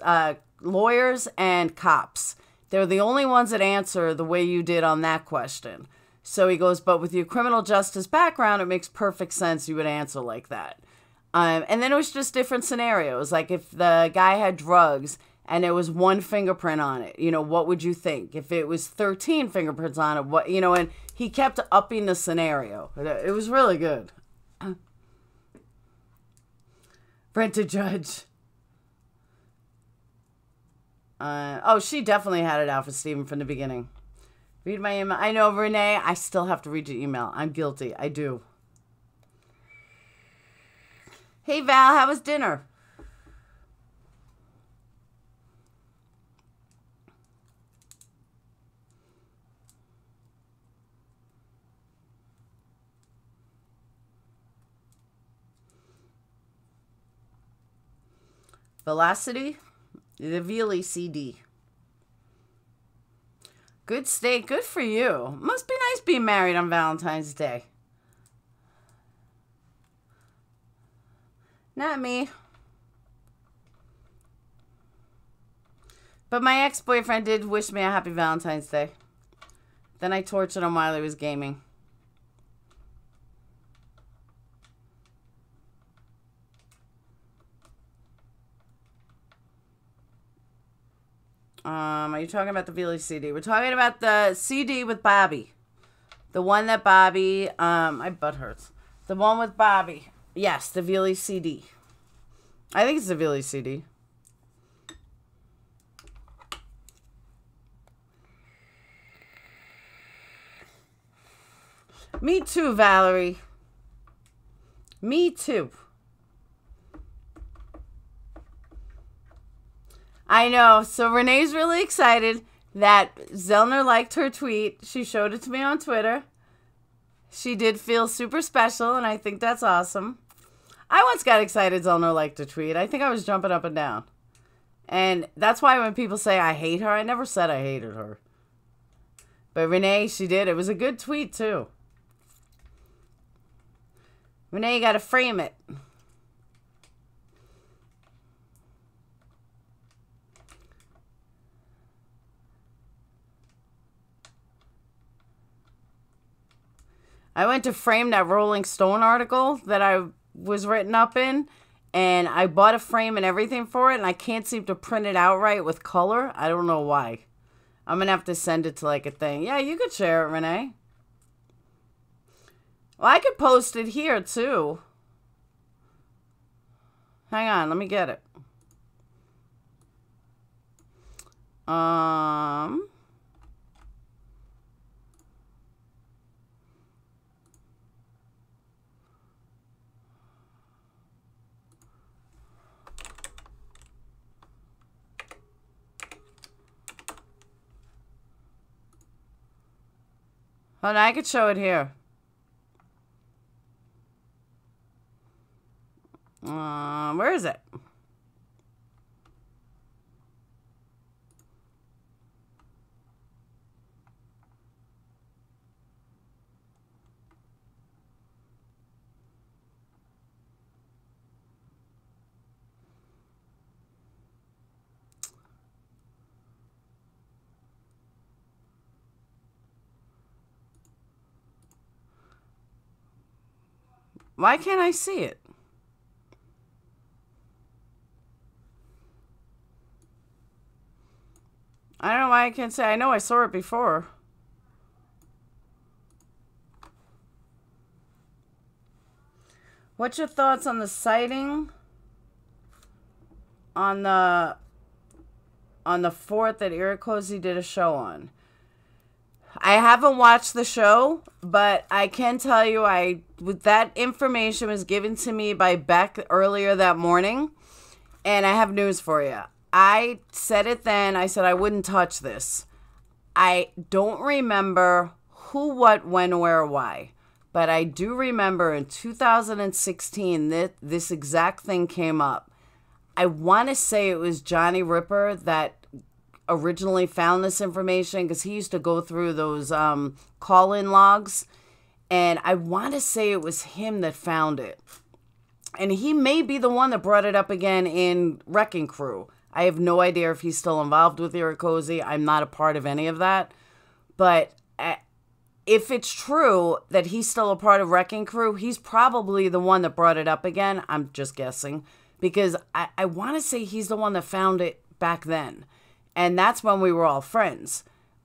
lawyers, and cops. They're the only ones that answer the way you did on that question. So he goes, but with your criminal justice background, it makes perfect sense you would answer like that. And then it was just different scenarios. Like if the guy had drugs and there was one fingerprint on it, you know, what would you think? If it was 13 fingerprints on it, what, you know, and he kept upping the scenario. It was really good. Brent to Judge. Oh, she definitely had it out for Steven from the beginning. Read my email. I know, Renee, I still have to read your email. I'm guilty. I do. Hey, Val, how was dinner? Velocity, the Veely CD. Good steak, good for you. Must be nice being married on Valentine's Day. Not me. But my ex-boyfriend did wish me a happy Valentine's Day. Then I tortured him while he was gaming. Are you talking about the Veely CD? We're talking about the CD with Bobby. The one that Bobby, my butt hurts. The one with Bobby. Yes, the Veely CD. I think it's the Veely CD. Me too, Valerie. Me too. I know. So Renee's really excited that Zellner liked her tweet. She showed it to me on Twitter. She did feel super special, and I think that's awesome. I once got excited Zellner liked a tweet. I think I was jumping up and down. And that's why when people say I hate her, I never said I hated her. But Renee, she did. It was a good tweet, too. Renee, you got to frame it. I went to frame that Rolling Stone article that I was written up in, and I bought a frame and everything for it, and I can't seem to print it out right with color. I don't know why. I'm going to have to send it to like a thing. Yeah, you could share it, Renee. Well, I could post it here, too. Hang on, let me get it. Hold on, I could show it here. Where is it? Why can't I see it? I don't know why I can't say. I know I saw it before. What's your thoughts on the sighting on the 4th that Irakoze did a show on? I haven't watched the show, but I can tell you that information was given to me by Beck earlier that morning, and I have news for you. I said it then. I said I wouldn't touch this. I don't remember who, what, when, where, why, but I do remember in 2016 that this exact thing came up. I want to say it was Johnny Ripper that originally found this information because he used to go through those call-in logs, and I want to say it was him that found it. And he may be the one that brought it up again in Wrecking Crew. I have no idea if he's still involved with Irakoze. I'm not a part of any of that. But if it's true that he's still a part of Wrecking Crew, he's probably the one that brought it up again. I'm just guessing. Because I want to say he's the one that found it back then. And that's when we were all friends.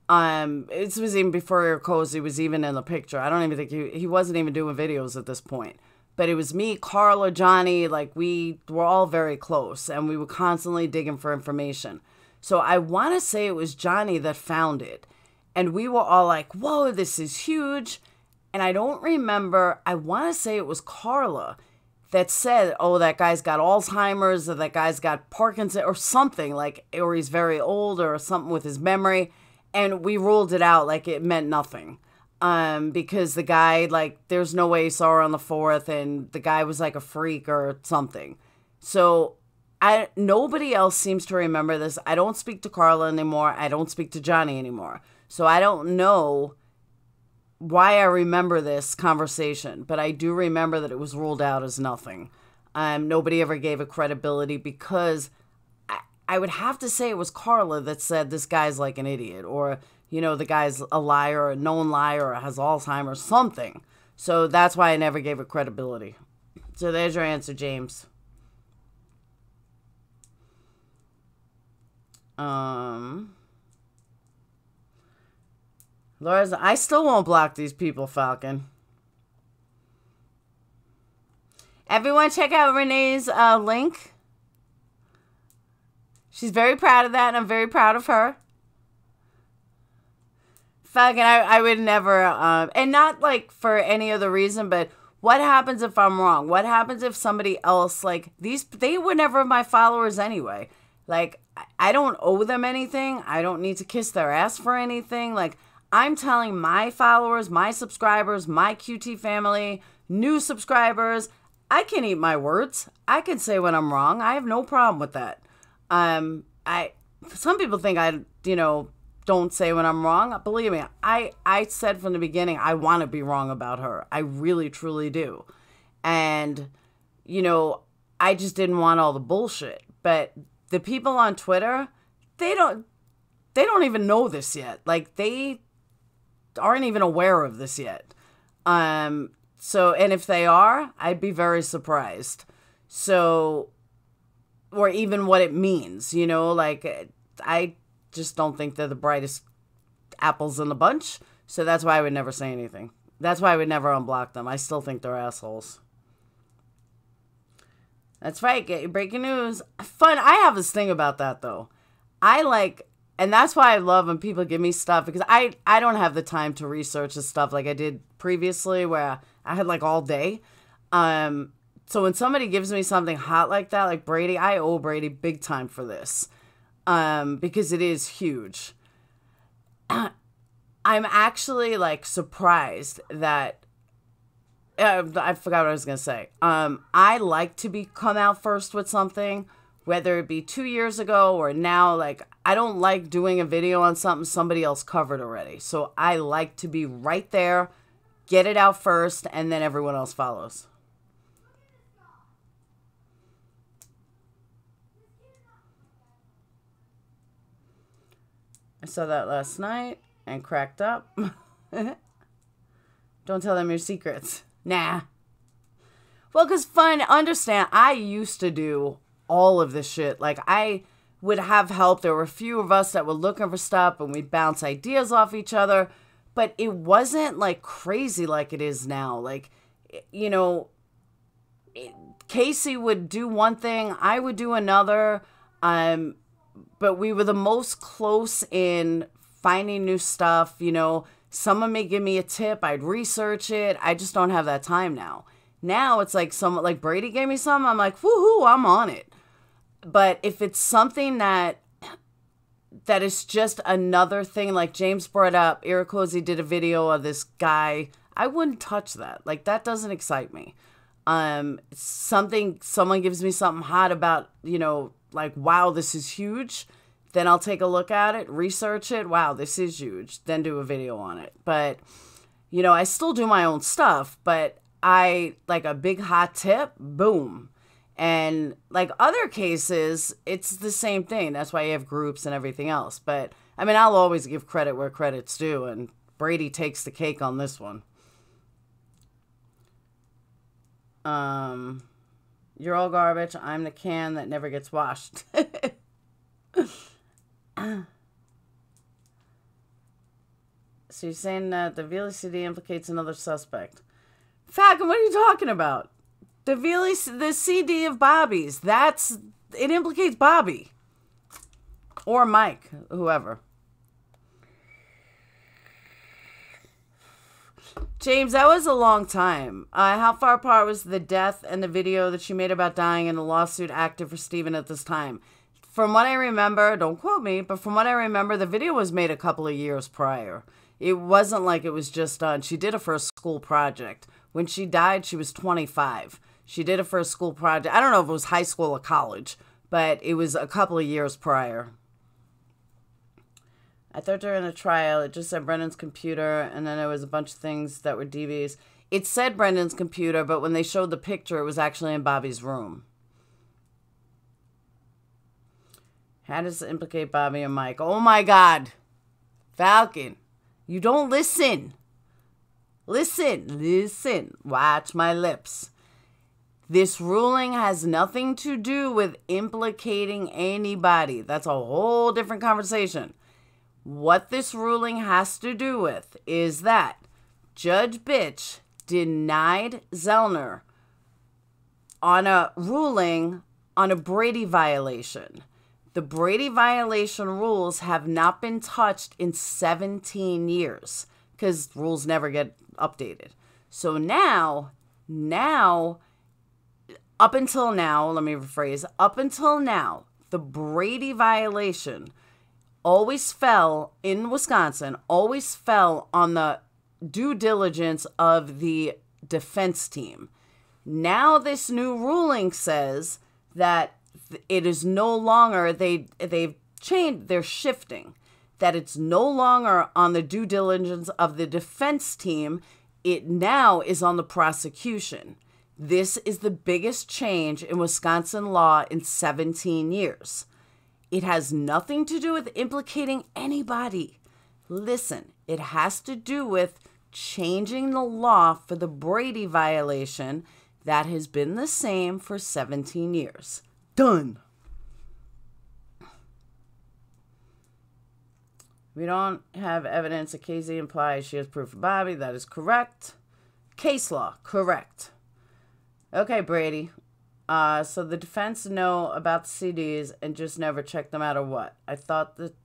It was even before Irakoze was even in the picture. I don't even think he wasn't even doing videos at this point. But it was me, Carla, Johnny, like we were all very close, and we were constantly digging for information. So I want to say it was Johnny that found it. And we were all like, whoa, this is huge. And I don't remember, I want to say it was Carla that said, oh, that guy's got Alzheimer's, or that guy's got Parkinson's, or something, like, or he's very old, or something with his memory. And we ruled it out like it meant nothing. Because the guy, like, there's no way he saw her on the 4th, and the guy was like a freak or something. So nobody else seems to remember this. I don't speak to Carla anymore. I don't speak to Johnny anymore. So I don't know why I remember this conversation, but I do remember that it was ruled out as nothing. Nobody ever gave it credibility, because I would have to say it was Carla that said this guy's like an idiot, or, you know, the guy's a liar, a known liar, or has Alzheimer's, something. So that's why I never gave it credibility. So there's your answer, James. Laura's, I still won't block these people, Falcon. Everyone check out Renee's link. She's very proud of that, and I'm very proud of her. Falcon, I would never, and not like for any other reason, but what happens if I'm wrong? What happens if somebody else, like, they were never my followers anyway. Like, I don't owe them anything. I don't need to kiss their ass for anything. Like, I'm telling my followers, my subscribers, my QT family, new subscribers, I can eat my words. I can say when I'm wrong. I have no problem with that. Some people think I, you know, don't say when I'm wrong. Believe me, I said from the beginning, I want to be wrong about her. I really, truly do. And, you know, I just didn't want all the bullshit. But the people on Twitter, they don't even know this yet. Like, they aren't even aware of this yet. So, and if they are, I'd be very surprised. So, or even what it means, you know, like, I just don't think they're the brightest apples in the bunch. So that's why I would never say anything. That's why I would never unblock them. I still think they're assholes. That's right. Get your breaking news. Fun. I have this thing about that, though. I like, and that's why I love when people give me stuff, because I don't have the time to research this stuff like I did previously, where I had like all day. So when somebody gives me something hot like that, like Brady, I owe Brady big time for this, because it is huge. I'm actually like surprised that, I forgot what I was going to say. I like to come out first with something, whether it be 2 years ago or now. Like, I don't like doing a video on something somebody else covered already. So I like to be right there, get it out first, and then everyone else follows. I saw that last night and cracked up. Don't tell them your secrets. Nah. Well, because fun, understand, I used to do all of this shit. Like, I would have help. There were a few of us that were looking for stuff, and we'd bounce ideas off each other. But it wasn't, like, crazy like it is now. Like, you know, Casey would do one thing, I would do another. But we were the most close in finding new stuff. You know, someone may give me a tip, I'd research it. I just don't have that time now. Now it's like someone, like Brady gave me something, I'm like, woohoo, I'm on it. But if it's something that is just another thing, like James brought up, Iracozy did a video of this guy, I wouldn't touch that. Like, that doesn't excite me. Someone gives me something hot about, you know, like, wow, this is huge, then I'll take a look at it, research it, wow, this is huge, then do a video on it. But, you know, I still do my own stuff, but I, like a big hot tip, boom. And like other cases, it's the same thing. That's why you have groups and everything else. But, I mean, I'll always give credit where credit's due, and Brady takes the cake on this one. You're all garbage. I'm the can that never gets washed. So you're saying that the VLCD implicates another suspect. Falcon, what are you talking about? The CD of Bobby's. It implicates Bobby. Or Mike, whoever. James, that was a long time. How far apart was the death and the video that she made about dying and the lawsuit active for Steven at this time? From what I remember, don't quote me, but from what I remember, the video was made a couple of years prior. It wasn't like it was just done. She did it for a school project. When she died, she was 25. She did it for a school project. I don't know if it was high school or college, but it was a couple of years prior. I thought during the trial, it just said Brendan's computer, and then there was a bunch of things that were DVs. It said Brendan's computer, but when they showed the picture, it was actually in Bobby's room. How does it implicate Bobby and Mike? Oh my God. Falcon, you don't listen. Listen. Watch my lips. This ruling has nothing to do with implicating anybody. That's a whole different conversation. What this ruling has to do with is that Judge Bitch denied Zellner on a ruling on a Brady violation. The Brady violation rules have not been touched in 17 years because rules never get updated. So now, up until now, the Brady violation always fell in Wisconsin, always fell on the due diligence of the defense team. Now this new ruling says that it is no longer, they've changed, they're shifting, that it's no longer on the due diligence of the defense team. It now is on the prosecution. This is the biggest change in Wisconsin law in 17 years. It has nothing to do with implicating anybody. Listen, it has to do with changing the law for the Brady violation that has been the same for 17 years. Done. We don't have evidence that KZ implies she has proof of Bobby. That is correct. Case law, correct. Okay, Brady. So the defense know about the CDs and just never checked them out or what? I thought that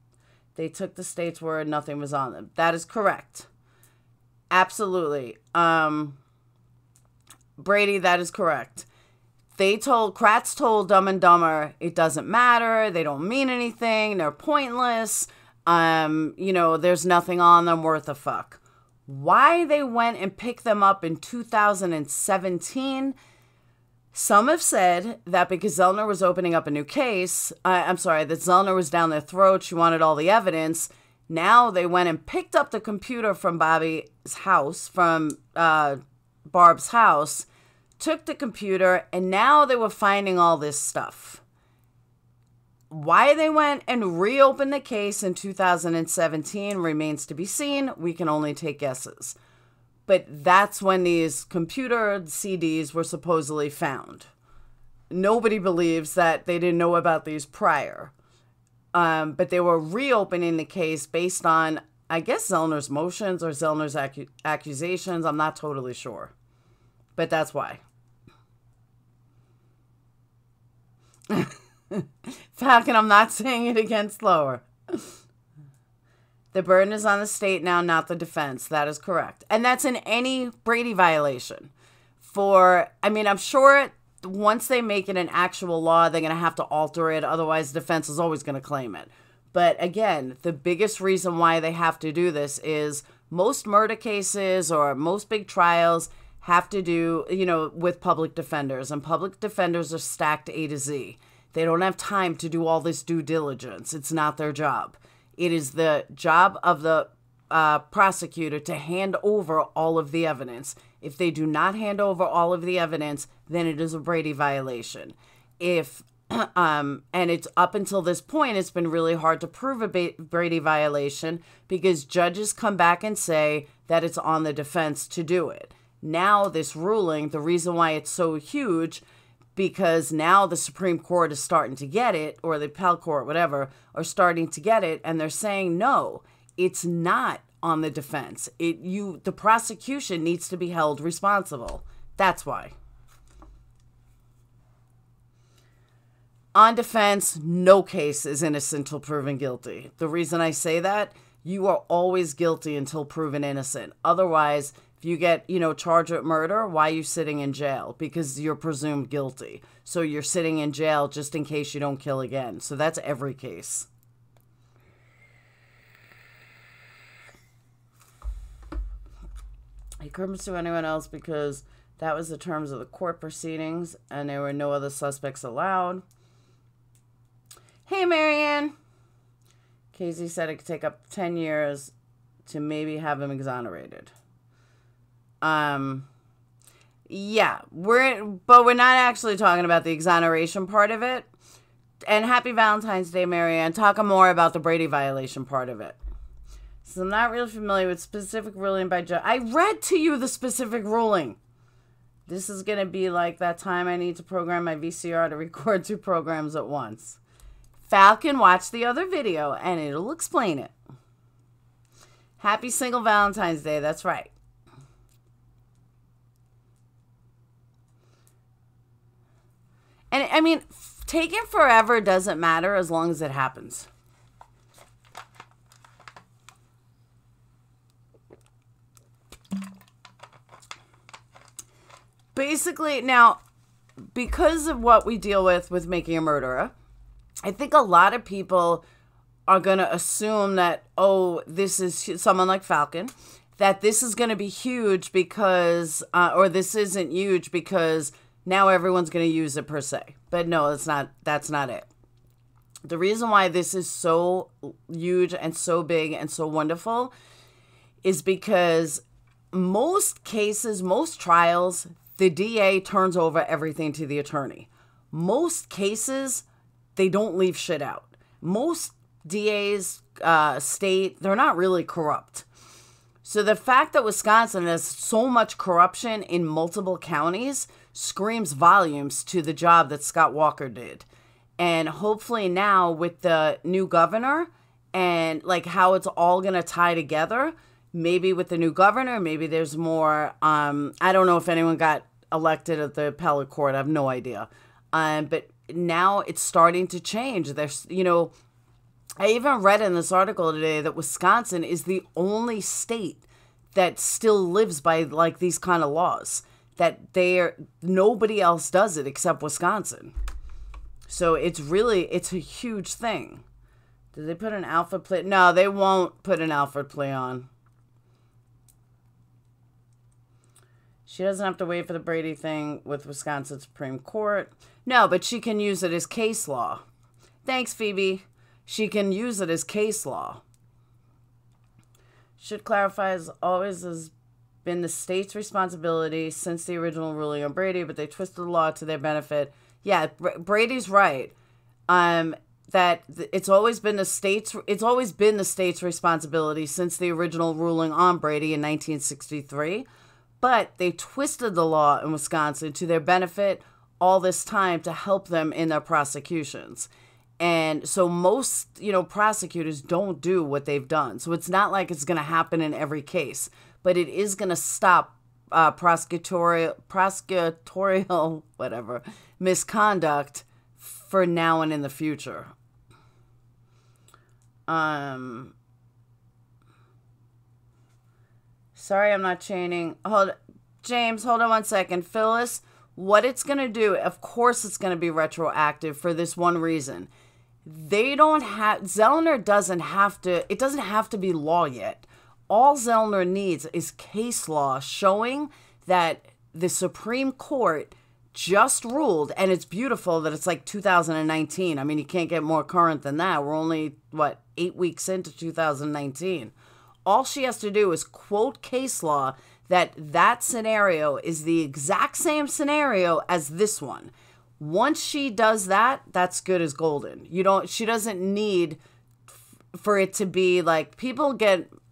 they took the state's word, nothing was on them. That is correct. Absolutely. Brady, that is correct. Kratz told Dumb and Dumber, it doesn't matter, they don't mean anything, they're pointless, there's nothing on them worth a fuck. Why they went and picked them up in 2017, some have said that because Zellner was opening up a new case, that Zellner was down their throat, she wanted all the evidence. Now they went and picked up the computer from Bobby's house, from Barb's house, took the computer, and now they were finding all this stuff. Why they went and reopened the case in 2017 remains to be seen. We can only take guesses. But that's when these computer CDs were supposedly found. Nobody believes that they didn't know about these prior. But they were reopening the case based on, I guess, Zellner's motions or Zellner's accusations. I'm not totally sure. But that's why. Falcon, I'm not saying it again slower. The burden is on the state now, not the defense. That is correct. And that's in any Brady violation. I'm sure once they make it an actual law, they're going to have to alter it. Otherwise, the defense is always going to claim it. But again, the biggest reason why they have to do this is most murder cases or most big trials have to do, with public defenders. And public defenders are stacked A to Z. They don't have time to do all this due diligence. It's not their job. It is the job of the prosecutor to hand over all of the evidence. If they do not hand over all of the evidence, then it is a Brady violation. And it's up until this point, it's been really hard to prove a Brady violation because judges come back and say that it's on the defense to do it. Now this ruling, the reason why it's so huge, because now the Supreme Court is starting to get it, or the appellate court, whatever, are starting to get it, and they're saying, no, it's not on the defense. The prosecution needs to be held responsible. That's why. On defense, no case is innocent till proven guilty. The reason I say that, you are always guilty until proven innocent. Otherwise, if you get, charged with murder, why are you sitting in jail? Because you're presumed guilty. So you're sitting in jail just in case you don't kill again. So that's every case. He couldn't sue anyone else because that was the terms of the court proceedings and there were no other suspects allowed. Hey, Marianne. Casey said it could take up 10 years to maybe have him exonerated. Yeah, but we're not actually talking about the exoneration part of it. And happy Valentine's Day, Marianne. Talk more about the Brady violation part of it. So I'm not really familiar with specific ruling by judge. I read to you the specific ruling. This is going to be like that time I need to program my VCR to record 2 programs at once. Falcon, watch the other video, and it'll explain it. Happy single Valentine's Day. That's right. And, I mean, taking forever doesn't matter as long as it happens. Basically, now, because of what we deal with making a murderer, I think a lot of people are going to assume that, oh, this is someone like Falcon, that this is going to be huge because, or this isn't huge because now everyone's going to use it per se. But no, that's not it. The reason why this is so huge and so big and so wonderful is because most cases, most trials, the DA turns over everything to the attorney. Most cases, they don't leave shit out. Most DAs, state, they're not really corrupt. So the fact that Wisconsin has so much corruption in multiple counties screams volumes to the job that Scott Walker did. And hopefully now with the new governor and like how it's all going to tie together, maybe with the new governor, maybe there's more, I don't know if anyone got elected at the appellate court. I have no idea. But now it's starting to change. There's, I even read in this article today that Wisconsin is the only state that still lives by like these kind of laws, that nobody else does it except Wisconsin. So it's a huge thing. Did they put an Alfred play? No, they won't put an Alfred play on. She doesn't have to wait for the Brady thing with Wisconsin Supreme Court. No, but she can use it as case law. Thanks, Phoebe. She can use it as case law. Should clarify, as always, has been the state's responsibility since the original ruling on Brady, but they twisted the law to their benefit. Yeah, Brady's right. That it's always been the state's responsibility since the original ruling on Brady in 1963. But they twisted the law in Wisconsin to their benefit all this time to help them in their prosecutions. And so most, prosecutors don't do what they've done. So it's not like it's going to happen in every case, but it is going to stop prosecutorial misconduct for now and in the future. Sorry, I'm not chaining. James, hold on one second. Phyllis, what it's going to do, of course it's going to be retroactive for this one reason. Zellner doesn't have to be law yet. All Zellner needs is case law showing that the Supreme Court just ruled, and it's beautiful that it's like 2019. I mean, you can't get more current than that. We're only, 8 weeks into 2019. All she has to do is quote case law that scenario is the exact same scenario as this one. Once she does that, that's good as golden. She doesn't need for it to be like, people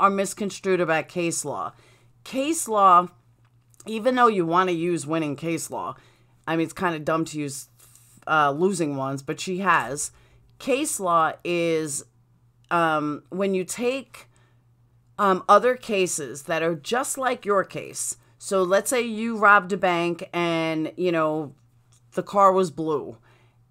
are misconstrued about case law. Case law, even though you want to use winning case law, I mean, it's kind of dumb to use losing ones, but she has. Case law is when you take other cases that are just like your case. So let's say you robbed a bank and, the car was blue.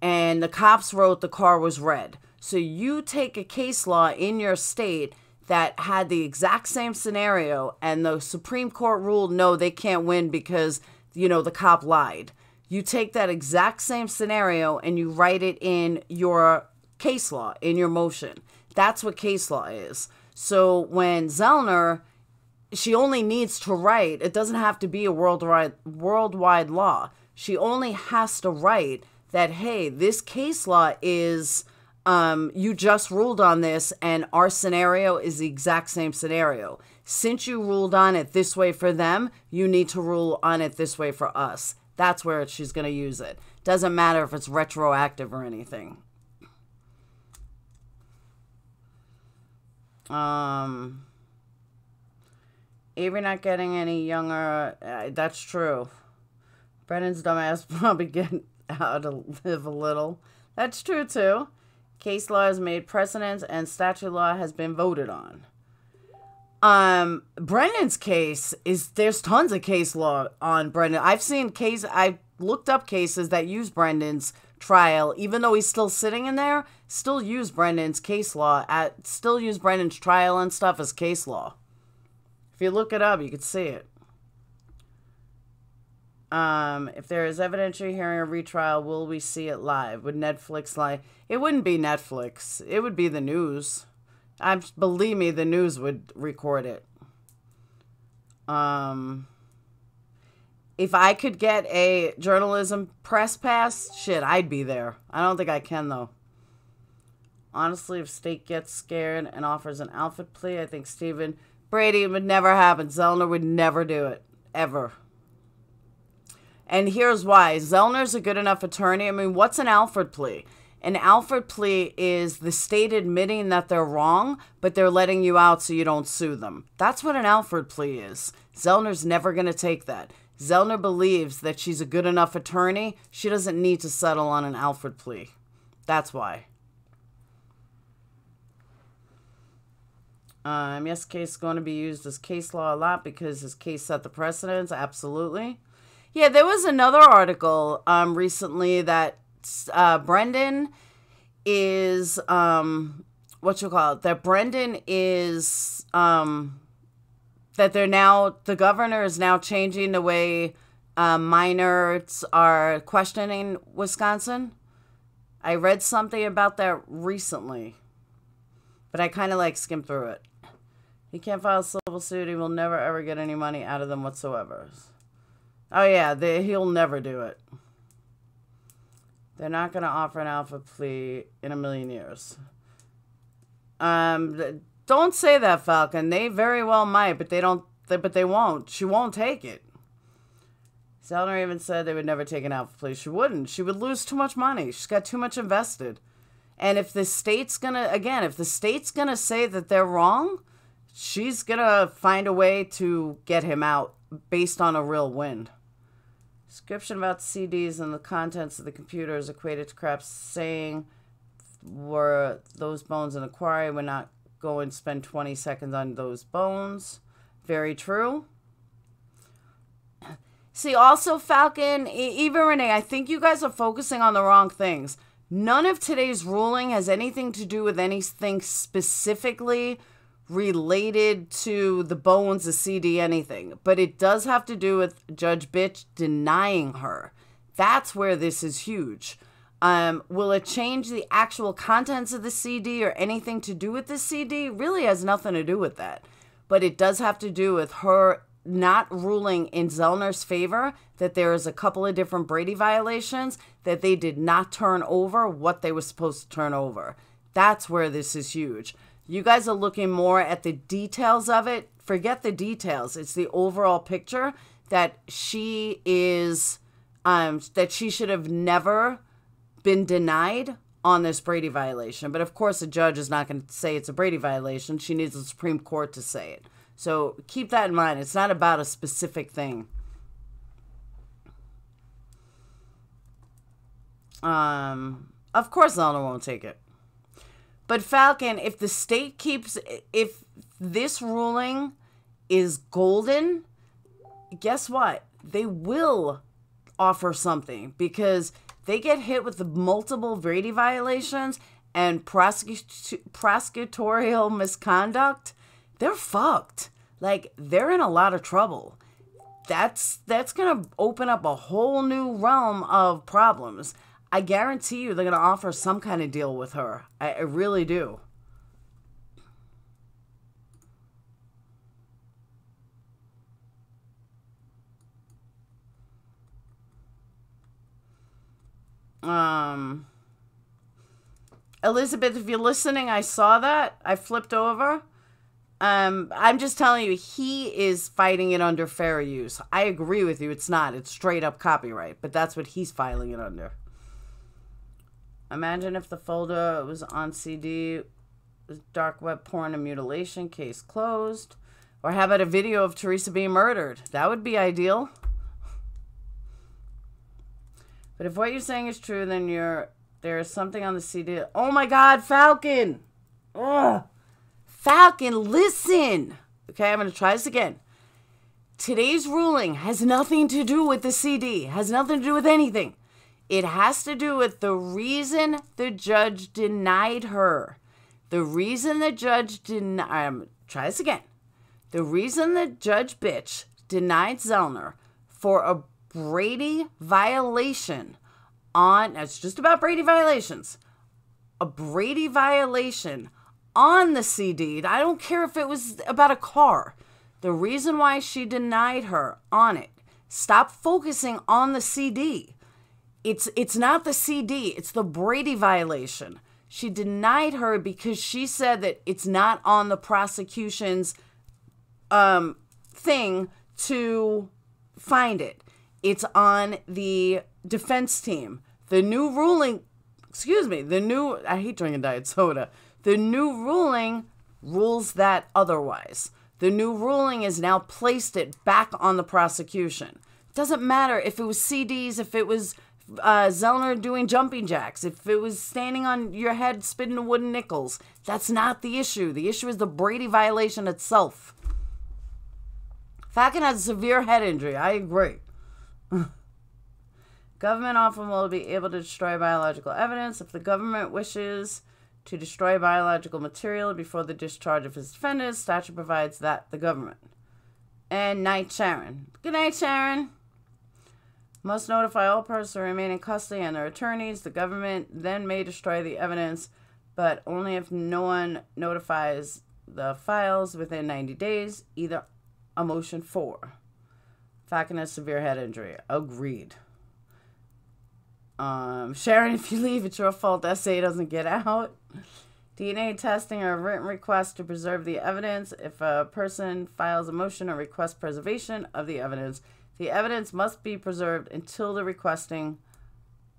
and the cops wrote the car was red. So you take a case law in your state that had the exact same scenario, and the Supreme Court ruled, no, they can't win because, you know, the cop lied. You take that exact same scenario and you write it in your case law, in your motion. That's what case law is. So when Zellner, she only needs to write, it doesn't have to be a worldwide law. She only has to write that, hey, this case law is, you just ruled on this and our scenario is the exact same scenario. Since you ruled on it this way for them, you need to rule on it this way for us. That's where she's going to use it. Doesn't matter if it's retroactive or anything. Avery not getting any younger. That's true. Brennan's dumbass probably getting out to live a little. That's true too. Case law has made precedents and statute law has been voted on. Brennan's case is, there's tons of case law on Brendan. I've looked up cases that use Brendan's trial, even though he's still sitting in there, still use Brendan's case law, still use Brendan's trial and stuff as case law. If you look it up, you can see it. If there is evidentiary hearing or retrial, will we see it live? Would Netflix live? It wouldn't be Netflix. It would be the news. Believe me, the news would record it. If I could get a journalism press pass, shit, I'd be there. I don't think I can, though. Honestly, if state gets scared and offers an Alfred plea, I think Stephen Brady would never happen. Zellner would never do it. Ever. And here's why. Zellner's a good enough attorney. I mean, what's an Alfred plea? An Alfred plea is the state admitting that they're wrong, but they're letting you out so you don't sue them. That's what an Alfred plea is. Zellner's never going to take that. Zellner believes that she's a good enough attorney. She doesn't need to settle on an Alfred plea. That's why. Yes, case is going to be used as case law a lot because his case set the precedence. Absolutely. Yeah, there was another article recently that Brendan is, that Brendan is, that the governor is now changing the way minors are questioning Wisconsin. I read something about that recently, but I kind of skimmed through it. He can't file a civil suit. He will never, ever get any money out of them whatsoever. Oh, yeah, he'll never do it. They're not going to offer an alpha plea in a million years. Don't say that, Falcon. They very well might, but they won't. She won't take it. Zellner even said they would never take an alpha plea. She wouldn't. She would lose too much money. She's got too much invested. And if the state's going to say that they're wrong, she's going to find a way to get him out based on a real win. Description about CDs and the contents of the computer is equated to crap, saying were those bones in the quarry, would not go and spend 20 seconds on those bones. Very true. See, also, Falcon, even Renee, I think you guys are focusing on the wrong things. None of today's ruling has anything to do with anything specifically related to the bones, the CD, anything. But it does have to do with Judge Bitch denying her. That's where this is huge. Will it change the actual contents of the CD or anything to do with the CD? Really has nothing to do with that. But it does have to do with her not ruling in Zellner's favor, that there is a couple of different Brady violations, that they did not turn over what they were supposed to turn over. That's where this is huge. You guys are looking more at the details of it. Forget the details. It's the overall picture that she is, that she should have never been denied on this Brady violation. But of course, the judge is not going to say it's a Brady violation. She needs the Supreme Court to say it. So keep that in mind. It's not about a specific thing. Of course, Zellner won't take it. But Falcon, if the state if this ruling is golden, guess what? They will offer something because they get hit with the multiple Brady violations and prosecutorial misconduct, they're fucked. Like, they're in a lot of trouble. That's going to open up a whole new realm of problems. I guarantee you they're going to offer some kind of deal with her. I really do. Elizabeth, if you're listening, I saw that. I flipped over. I'm just telling you, he is fighting it under fair use. I agree with you. It's not. It's straight up copyright. But that's what he's filing it under. Imagine if the folder was on CD, dark web porn and mutilation, case closed. Or how about a video of Teresa being murdered? That would be ideal. But if what you're saying is true, then there is something on the CD. Oh my God, Falcon! Ugh. Falcon, listen! Okay, I'm going to try this again. Today's ruling has nothing to do with the CD. Has nothing to do with anything. It has to do with the reason the judge denied her. The reason the judge denied... try this again. The reason the judge bitch denied Zellner for a Brady violation on... it's just about Brady violations. A Brady violation on the CD. I don't care if it was about a car. The reason why she denied her on it. Stop focusing on the CD. It's not the CD. It's the Brady violation. She denied her because she said that it's not on the prosecution's thing to find it. It's on the defense team. The new ruling, I hate drinking diet soda. The new ruling rules that otherwise. The new ruling is now placed it back on the prosecution. It doesn't matter if it was CDs, if it was Zellner doing jumping jacks, if it was standing on your head spitting wooden nickels. That's not the issue. The issue is the Brady violation itself. Falcon has a severe head injury. I agree. Government often will be able to destroy biological evidence if the government wishes to destroy biological material before the discharge of his defendants. Statute provides that the government. And night, Sharon. Good night, Sharon. Must notify all persons who remain in custody and their attorneys. The government then may destroy the evidence, but only if no one notifies the files within 90 days. Either a motion for. Falcon has severe head injury. Agreed. Sharon, if you leave, it's your fault. Essay doesn't get out. DNA testing or a written request to preserve the evidence. If a person files a motion or requests preservation of the evidence must be preserved until the requesting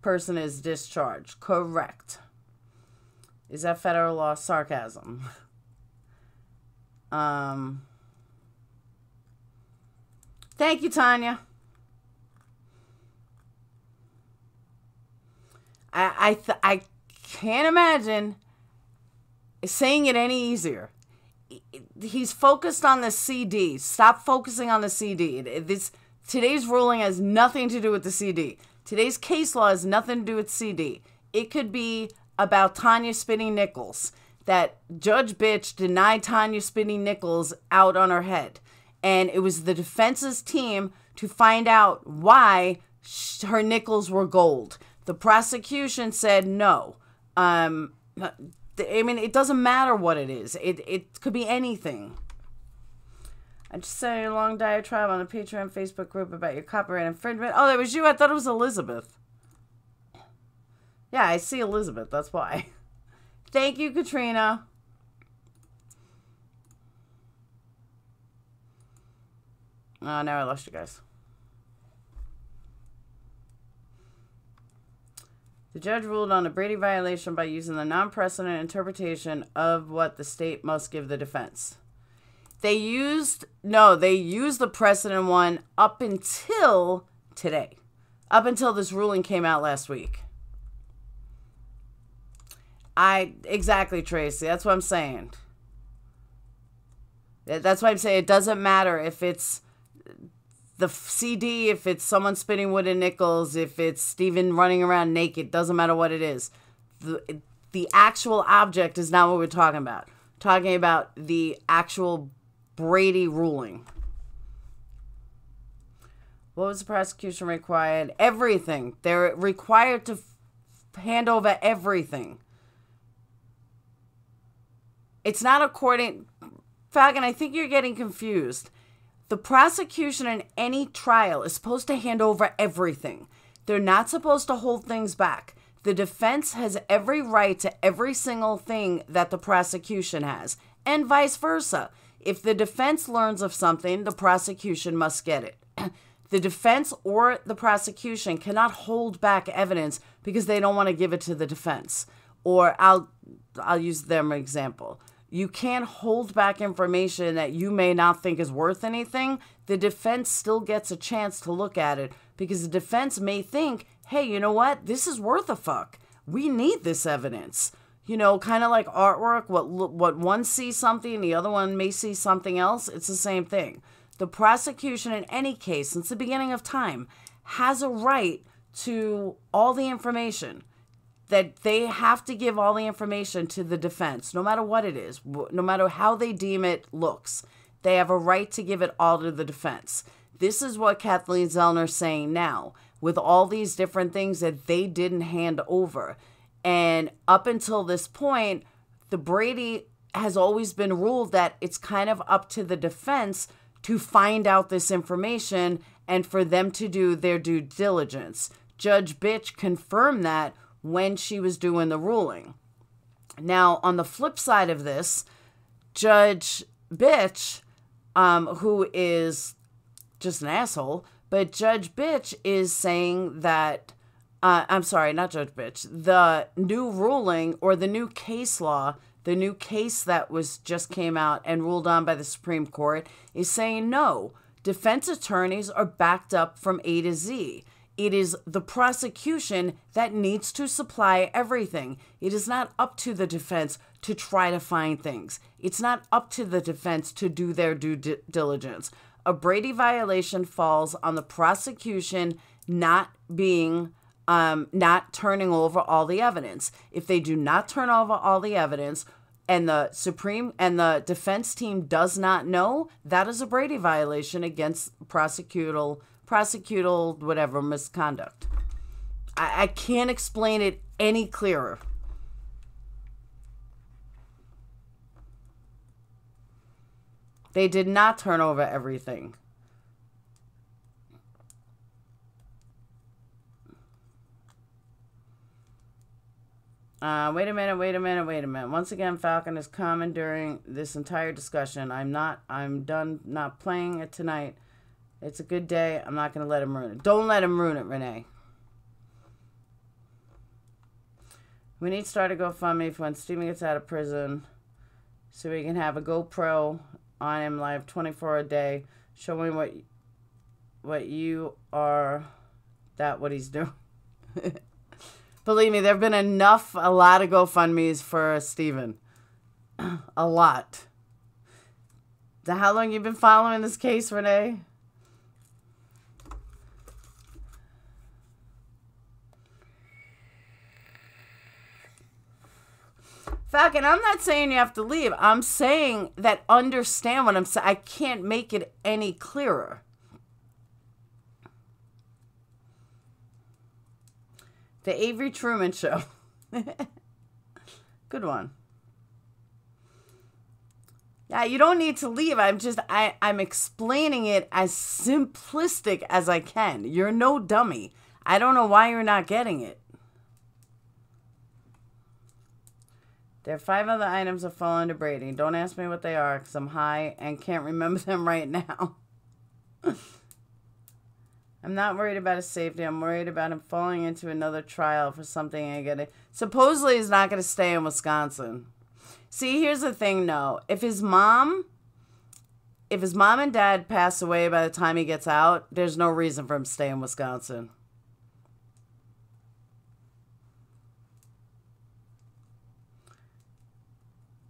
person is discharged. Correct. Is that federal law sarcasm? Thank you, Tanya. I can't imagine saying it any easier. He's focused on the CD. Stop focusing on the CD. Today's ruling has nothing to do with the CD. Today's case law has nothing to do with CD. It could be about Tanya spinning nickels. That Judge Bitch denied Tanya spinning nickels out on her head. And it was the defense's team to find out why her nickels were gold. The prosecution said no. I mean, it doesn't matter what it is. It could be anything. I just sent you a long diatribe on the Patreon Facebook group about your copyright infringement. Oh, that was you? I thought it was Elizabeth. Yeah, I see Elizabeth. That's why. Thank you, Katrina. Oh, now I lost you guys. The judge ruled on a Brady violation by using the non-precedent interpretation of what the state must give the defense. They used the precedent one up until today. Up until this ruling came out last week. Exactly, Tracy. That's what I'm saying. That's why I'm saying it doesn't matter if it's the CD, if it's someone spinning wooden nickels, if it's Steven running around naked, doesn't matter what it is. The actual object is not what we're talking about. Talking about the actual Brady ruling. What was the prosecution required? Everything. They're required to hand over everything. It's not according... Falcon, I think you're getting confused. The prosecution in any trial is supposed to hand over everything. They're not supposed to hold things back. The defense has every right to every single thing that the prosecution has, and vice versa. If the defense learns of something, the prosecution must get it. The defense or the prosecution cannot hold back evidence because they don't want to give it to the defense. Or I'll use them example. You can't hold back information that you may not think is worth anything. The defense still gets a chance to look at it because the defense may think, hey, you know what? This is worth a fuck. We need this evidence. You know, kind of like artwork. What one sees something, the other one may see something else. It's the same thing. The prosecution in any case, since the beginning of time, has a right to all the information. That they have to give all the information to the defense, no matter what it is, no matter how they deem it looks. They have a right to give it all to the defense. This is what Kathleen Zellner's saying now, with all these different things that they didn't hand over. And up until this point, the Brady has always been ruled that it's kind of up to the defense to find out this information and for them to do their due diligence. Judge Bitch confirmed that when she was doing the ruling. Now, on the flip side of this, Judge Bitch, who is just an asshole, but Judge Bitch is saying that, I'm sorry, not Judge Bitch, the new ruling or the new case law, the new case that was just came out and ruled on by the Supreme Court is saying no, defense attorneys are backed up from A to Z. It is the prosecution that needs to supply everything. It is not up to the defense to try to find things. It's not up to the defense to do their due diligence. A Brady violation falls on the prosecution not turning over all the evidence. If they do not turn over all the evidence and the defense team does not know, that is a Brady violation against prosecutorial whatever misconduct. I can't explain it any clearer. They did not turn over everything. Wait a minute. Once again, Falcon is common during this entire discussion. I'm done not playing it tonight. It's a good day. I'm not going to let him ruin it. Don't let him ruin it, Renee. We need to start a GoFundMe for when Steven gets out of prison so we can have a GoPro on him live 24 a day showing what you are, what he's doing. Believe me, there have been a lot of GoFundMes for Steven. A lot. How long you been following this case, Renee? Falcon, I'm not saying you have to leave. I'm saying that understand what I'm saying. I can't make it any clearer. The Avery Truman Show. Good one. Yeah, you don't need to leave. I'm explaining it as simplistic as I can. You're no dummy. I don't know why you're not getting it. There are 5 other items that fall under Brady. Don't ask me what they are because I'm high and can't remember them right now. I'm not worried about his safety. I'm worried about him falling into another trial for something supposedly he's not going to stay in Wisconsin. See, here's the thing, though. If his mom and dad pass away by the time he gets out, there's no reason for him to stay in Wisconsin.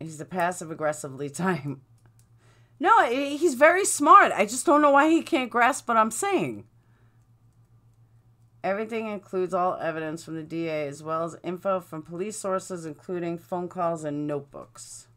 He's the passive-aggressively type. No, he's very smart. I just don't know why he can't grasp what I'm saying. Everything includes all evidence from the DA as well as info from police sources, including phone calls and notebooks.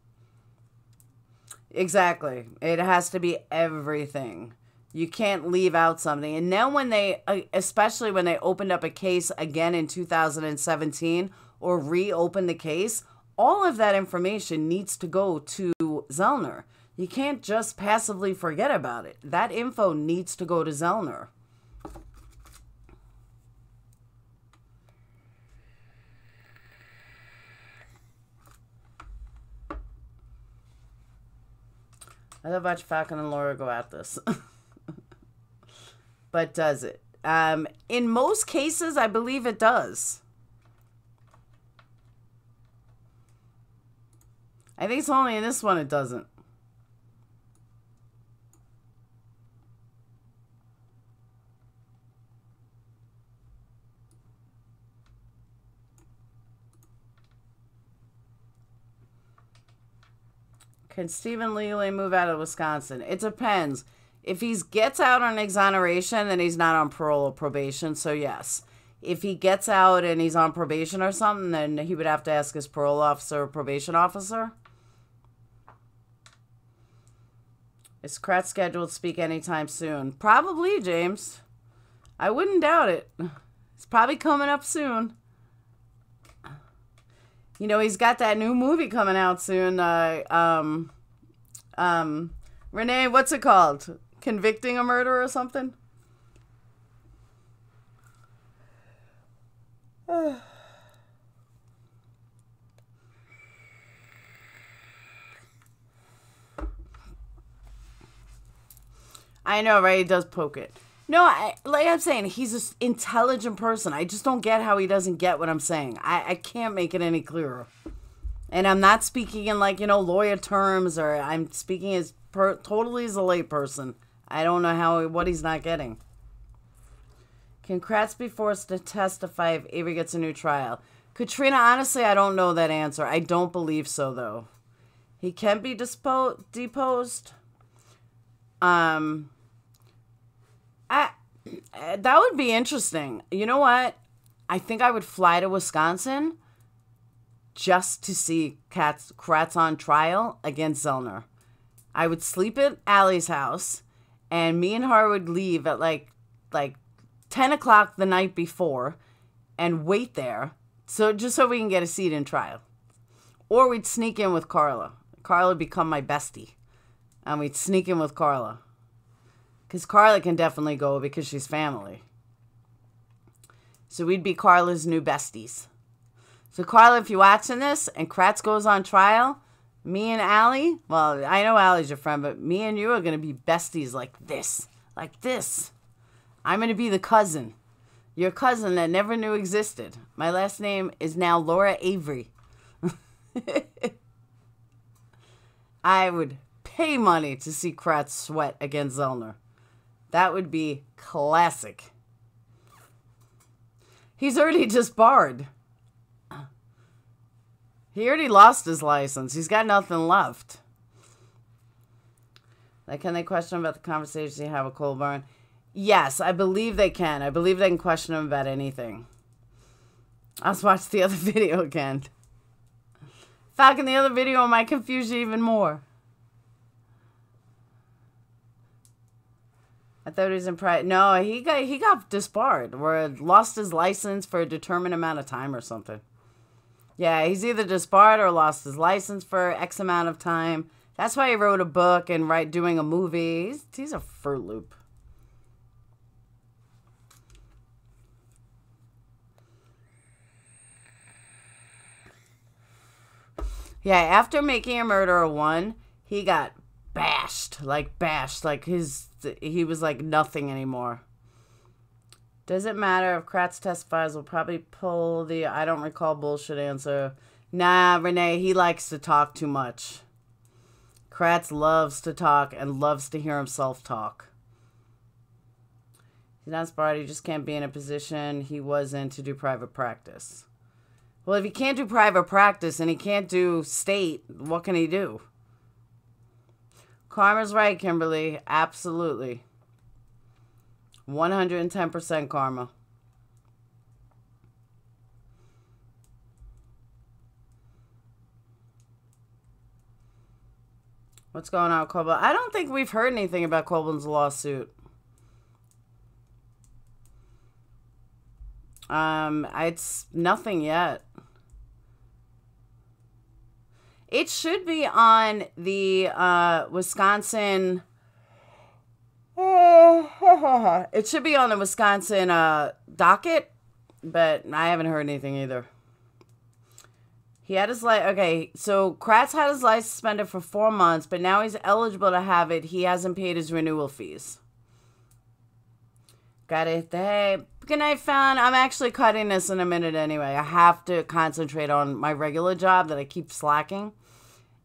Exactly. It has to be everything. You can't leave out something. And now when they, especially when they opened up a case again in 2017 or reopened the case, all of that information needs to go to Zellner. You can't just passively forget about it. That info needs to go to Zellner. I love watching Falcon and Laura go at this. But does it? In most cases, I believe it does. I think it's only in this one it doesn't. Can Stephen legally move out of Wisconsin? It depends. If he gets out on exoneration, then he's not on parole or probation, so yes. If he gets out and he's on probation or something, then he would have to ask his parole officer or probation officer. Is Kratz scheduled to speak anytime soon? Probably, James. I wouldn't doubt it. It's probably coming up soon. You know, he's got that new movie coming out soon. Renee, what's it called? Convicting a Murder or something? I know, right? He does poke it. No, like I'm saying, he's an intelligent person. I just don't get how he doesn't get what I'm saying. I can't make it any clearer. And I'm not speaking in, like, you know, lawyer terms, or I'm speaking as totally as a layperson. I don't know what he's not getting. Can Kratz be forced to testify if Avery gets a new trial? Katrina, honestly, I don't know that answer. I don't believe so, though. He can be deposed. That would be interesting. You know what? I think I would fly to Wisconsin just to see Kratz on trial against Zellner. I would sleep at Allie's house, and me and her would leave at like 10 o'clock the night before and wait there, just so we can get a seat in trial. Or we'd sneak in with Carla. Carla would become my bestie, and we'd sneak in with Carla. Because Carla can definitely go because she's family. So we'd be Carla's new besties. So Carla, if you're watching this and Kratz goes on trial, me and Allie, well, I know Allie's your friend, but me and you are going to be besties like this. Like this. I'm going to be the cousin. Your cousin that never knew existed. My last name is now Laura Avery. I would pay money to see Kratz sweat against Zellner. That would be classic. He's already disbarred. He already lost his license. He's got nothing left. Like, can they question him about the conversations he had with Colburn? Yes, I believe they can. I believe they can question him about anything. Let's watch the other video again. Falcon, the other video might confuse you even more. I thought he was in private. No, he got disbarred or lost his license for a determined amount of time or something. Yeah, he's either disbarred or lost his license for X amount of time. That's why he wrote a book and doing a movie. He's a Fruit Loop. Yeah, after Making a Murderer 1, he got bashed. Like he was like nothing anymore. Does it matter if Kratz testifies? We'll probably pull the I don't recall bullshit answer. Nah, Renee, he likes to talk too much. Kratz loves to talk and loves to hear himself talk. He's not smart. He just can't be in a position he was in to do private practice. Well, if he can't do private practice and he can't do state, what can he do? Karma's right, Kimberly. Absolutely. 110% karma. What's going on with Colvin? I don't think we've heard anything about Colvin's lawsuit. It's nothing yet. It should be on the Wisconsin. It should be on the Wisconsin docket, but I haven't heard anything either. He had his okay, so Kratz had his license suspended for 4 months, but now he's eligible to have it. He hasn't paid his renewal fees. Got it. Hey, good night, Fan. I'm actually cutting this in a minute anyway. I have to concentrate on my regular job that I keep slacking.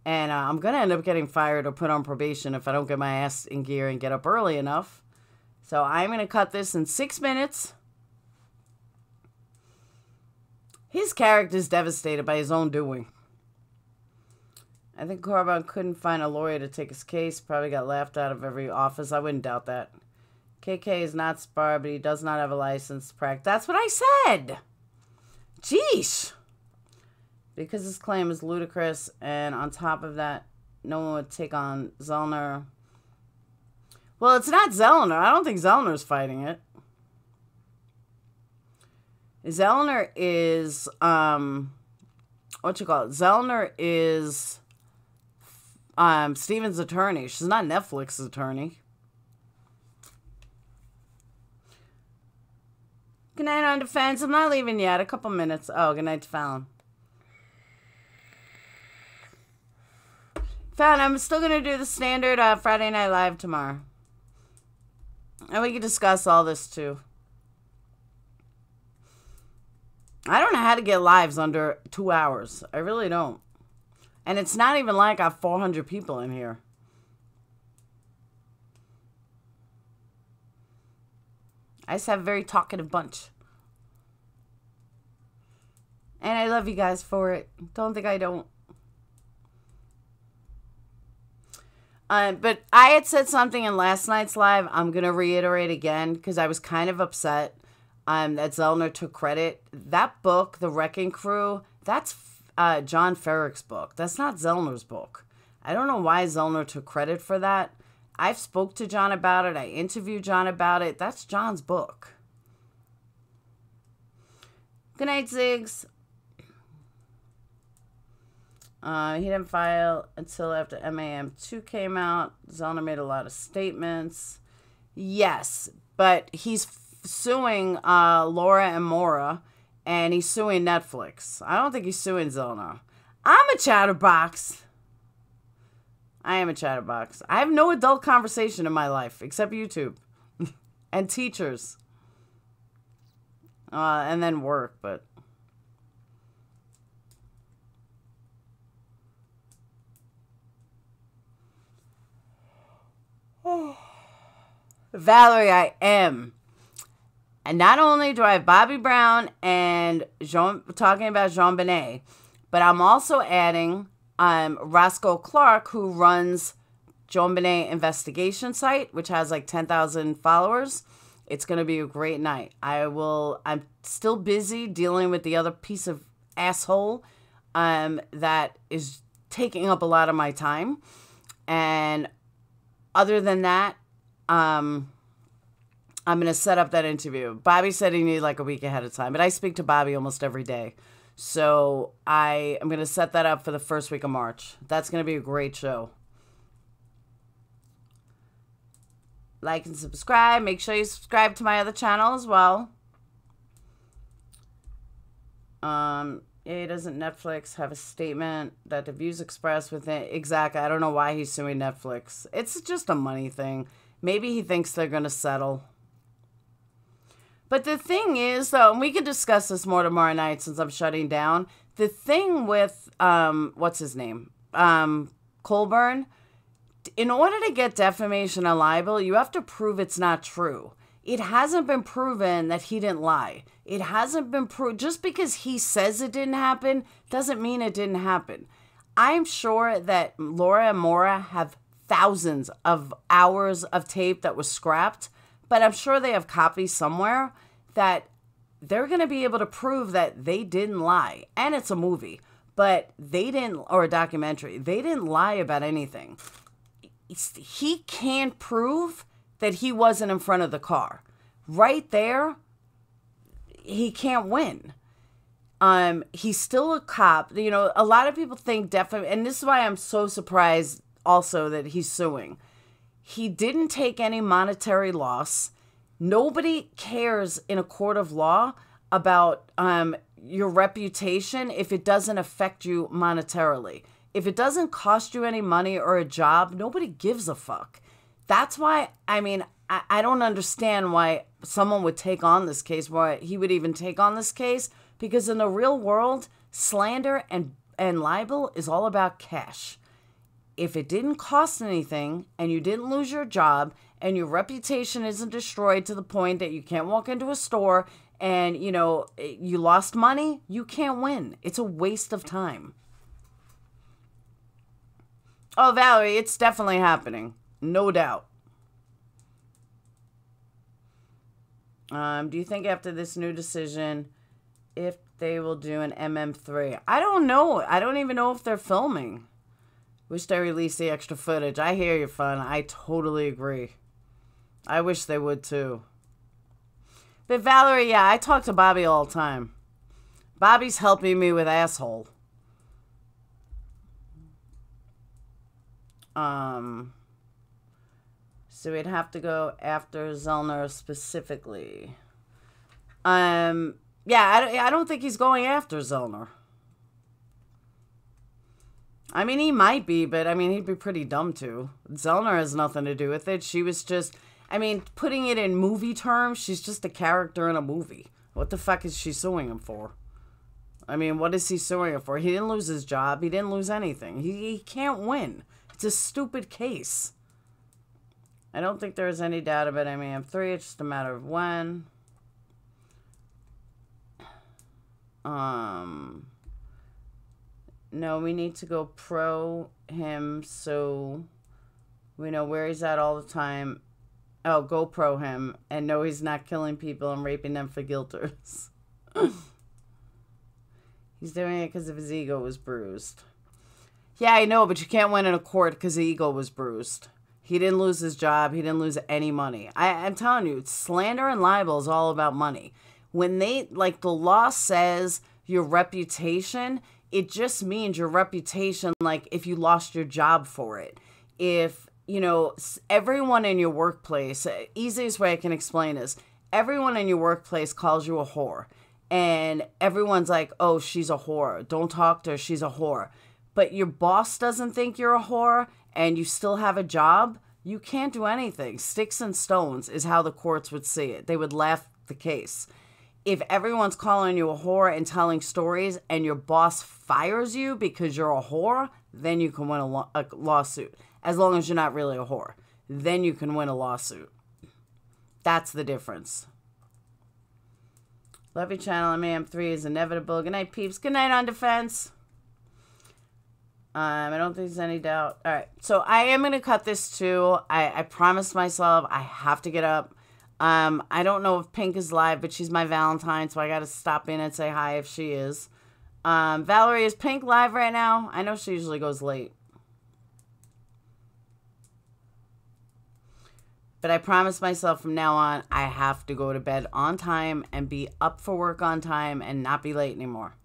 And I'm going to end up getting fired or put on probation if I don't get my ass in gear and get up early enough. So I'm going to cut this in 6 minutes. His character's devastated by his own doing. I think Corbin couldn't find a lawyer to take his case. Probably got laughed out of every office. I wouldn't doubt that. KK is not SPAR, but he does not have a license to practice. That's what I said. Jeez. Because his claim is ludicrous, and on top of that, no one would take on Zellner. Well, it's not Zellner. I don't think Zellner's fighting it. Zellner is, what you call it? Zellner is Steven's attorney. She's not Netflix's attorney. Good night on defense. I'm not leaving yet. A couple minutes. Oh, good night to Fallon. Fallon, I'm still going to do the standard Friday Night Live tomorrow. And we can discuss all this too. I don't know how to get lives under 2 hours. I really don't. And it's not even like I have 400 people in here. I just have a very talkative bunch. And I love you guys for it. Don't think I don't. But I had said something in last night's live. I'm going to reiterate again because I was kind of upset that Zellner took credit. That book, The Wrecking Crew, that's John Ferrick's book. That's not Zellner's book. I don't know why Zellner took credit for that. I've spoke to John about it. I interviewed John about it. That's John's book. Good night, Ziggs. He didn't file until after MAM2 came out. Zellner made a lot of statements. Yes, but he's suing Laura and Maura, and he's suing Netflix. I don't think he's suing Zellner. I'm a chatterbox. I am a chatterbox. I have no adult conversation in my life except YouTube and teachers. And then work, but. Valerie, I am. And not only do I have Bobby Brown and talking about JonBenet, but I'm also adding Roscoe Clark, who runs JonBenet investigation site, which has like 10,000 followers. It's going to be a great night. I'm still busy dealing with the other piece of asshole that is taking up a lot of my time. And other than that, I'm going to set up that interview. Bobby said he needed like a week ahead of time, but I speak to Bobby almost every day. So I am going to set that up for the first week of March. That's going to be a great show. Like and subscribe. Make sure you subscribe to my other channel as well. Doesn't Netflix have a statement that the views expressed within... Exactly. I don't know why he's suing Netflix. It's just a money thing. Maybe he thinks they're going to settle. But the thing is, though, and we can discuss this more tomorrow night since I'm shutting down. The thing with, what's his name? Colburn. In order to get defamation and libel, you have to prove it's not true. It hasn't been proven that he didn't lie. It hasn't been proved. Just because he says it didn't happen doesn't mean it didn't happen. I'm sure that Laura and Maura have thousands of hours of tape that was scrapped, but I'm sure they have copies somewhere that they're going to be able to prove that they didn't lie. And it's a movie, but they didn't, or a documentary, they didn't lie about anything. He can't prove that he wasn't in front of the car. Right there, he can't win. He's still a cop. You know, a lot of people think definitely, and this is why I'm so surprised also that he's suing. He didn't take any monetary loss. Nobody cares in a court of law about your reputation if it doesn't affect you monetarily. If it doesn't cost you any money or a job, nobody gives a fuck. That's why, I mean, I don't understand why someone would take on this case, why he would even take on this case, because in the real world, slander and libel is all about cash. If it didn't cost anything and you didn't lose your job and your reputation isn't destroyed to the point that you can't walk into a store and, you know, you lost money, you can't win. It's a waste of time. Oh, Valerie, it's definitely happening. No doubt. Do you think after this new decision, if they will do an MM3? I don't know. I don't even know if they're filming. Wish they released the extra footage. I hear you, Fun. I totally agree. I wish they would, too. But Valerie, yeah, I talk to Bobby all the time. Bobby's helping me with asshole. So we'd have to go after Zellner specifically. Yeah, I don't think he's going after Zellner. I mean, he might be, but I mean, he'd be pretty dumb to. Zellner has nothing to do with it. She was just, I mean, putting it in movie terms, she's just a character in a movie. What the fuck is she suing him for? I mean, what is he suing him for? He didn't lose his job. He didn't lose anything. He can't win. It's a stupid case. I don't think there's any doubt about MM3. It's just a matter of when. No, we need to go pro him so we know where he's at all the time. Oh, go pro him and know he's not killing people and raping them for guilters. He's doing it because of his ego was bruised. Yeah, I know, but you can't win in a court because the ego was bruised. He didn't lose his job. He didn't lose any money. I'm telling you, slander and libel is all about money. When they, like, the law says your reputation, it just means your reputation, like, if you lost your job for it. If, you know, everyone in your workplace, easiest way I can explain is, everyone in your workplace calls you a whore. And everyone's like, oh, she's a whore. Don't talk to her. She's a whore. But your boss doesn't think you're a whore and you still have a job, you can't do anything. Sticks and stones is how the courts would see it. They would laugh the case. If everyone's calling you a whore and telling stories and your boss fires you because you're a whore, then you can win a lawsuit. As long as you're not really a whore. Then you can win a lawsuit. That's the difference. Love your channel. MM3 is inevitable. Good night, peeps. Good night, On Defense. I don't think there's any doubt. All right. So I am going to cut this too. I promised myself I have to get up. I don't know if Pink is live, but she's my Valentine, so I got to stop in and say hi if she is. Valerie, is Pink live right now? I know she usually goes late. But I promised myself from now on, I have to go to bed on time and be up for work on time and not be late anymore.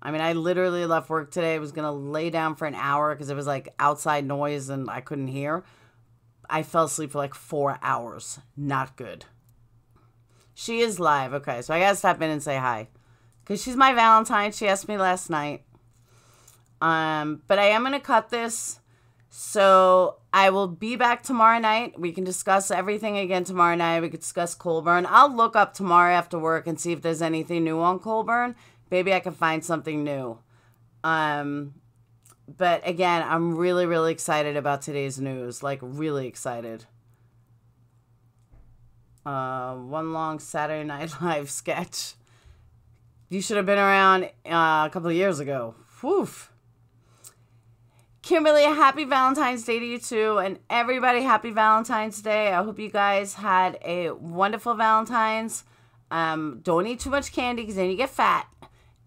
I mean, I literally left work today. I was going to lay down for an hour because it was like outside noise and I couldn't hear. I fell asleep for like 4 hours. Not good. She is live. Okay, so I got to stop in and say hi. Because she's my Valentine. She asked me last night. But I am going to cut this. So I will be back tomorrow night. We can discuss everything again tomorrow night. We could discuss Colburn. I'll look up tomorrow after work and see if there's anything new on Colburn. Maybe I can find something new. But again, I'm really, really excited about today's news. Like, really excited. One long Saturday Night Live sketch. You should have been around a couple of years ago. Whew. Kimberly, happy Valentine's Day to you too. And everybody, happy Valentine's Day. I hope you guys had a wonderful Valentine's. Don't eat too much candy because then you get fat.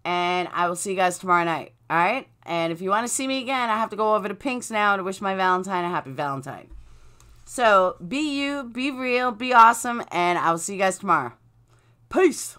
And I will see you guys tomorrow night. All right? And if you want to see me again, I have to go over to Pink's now to wish my Valentine a happy Valentine. So be you, be real, be awesome, and I will see you guys tomorrow. Peace.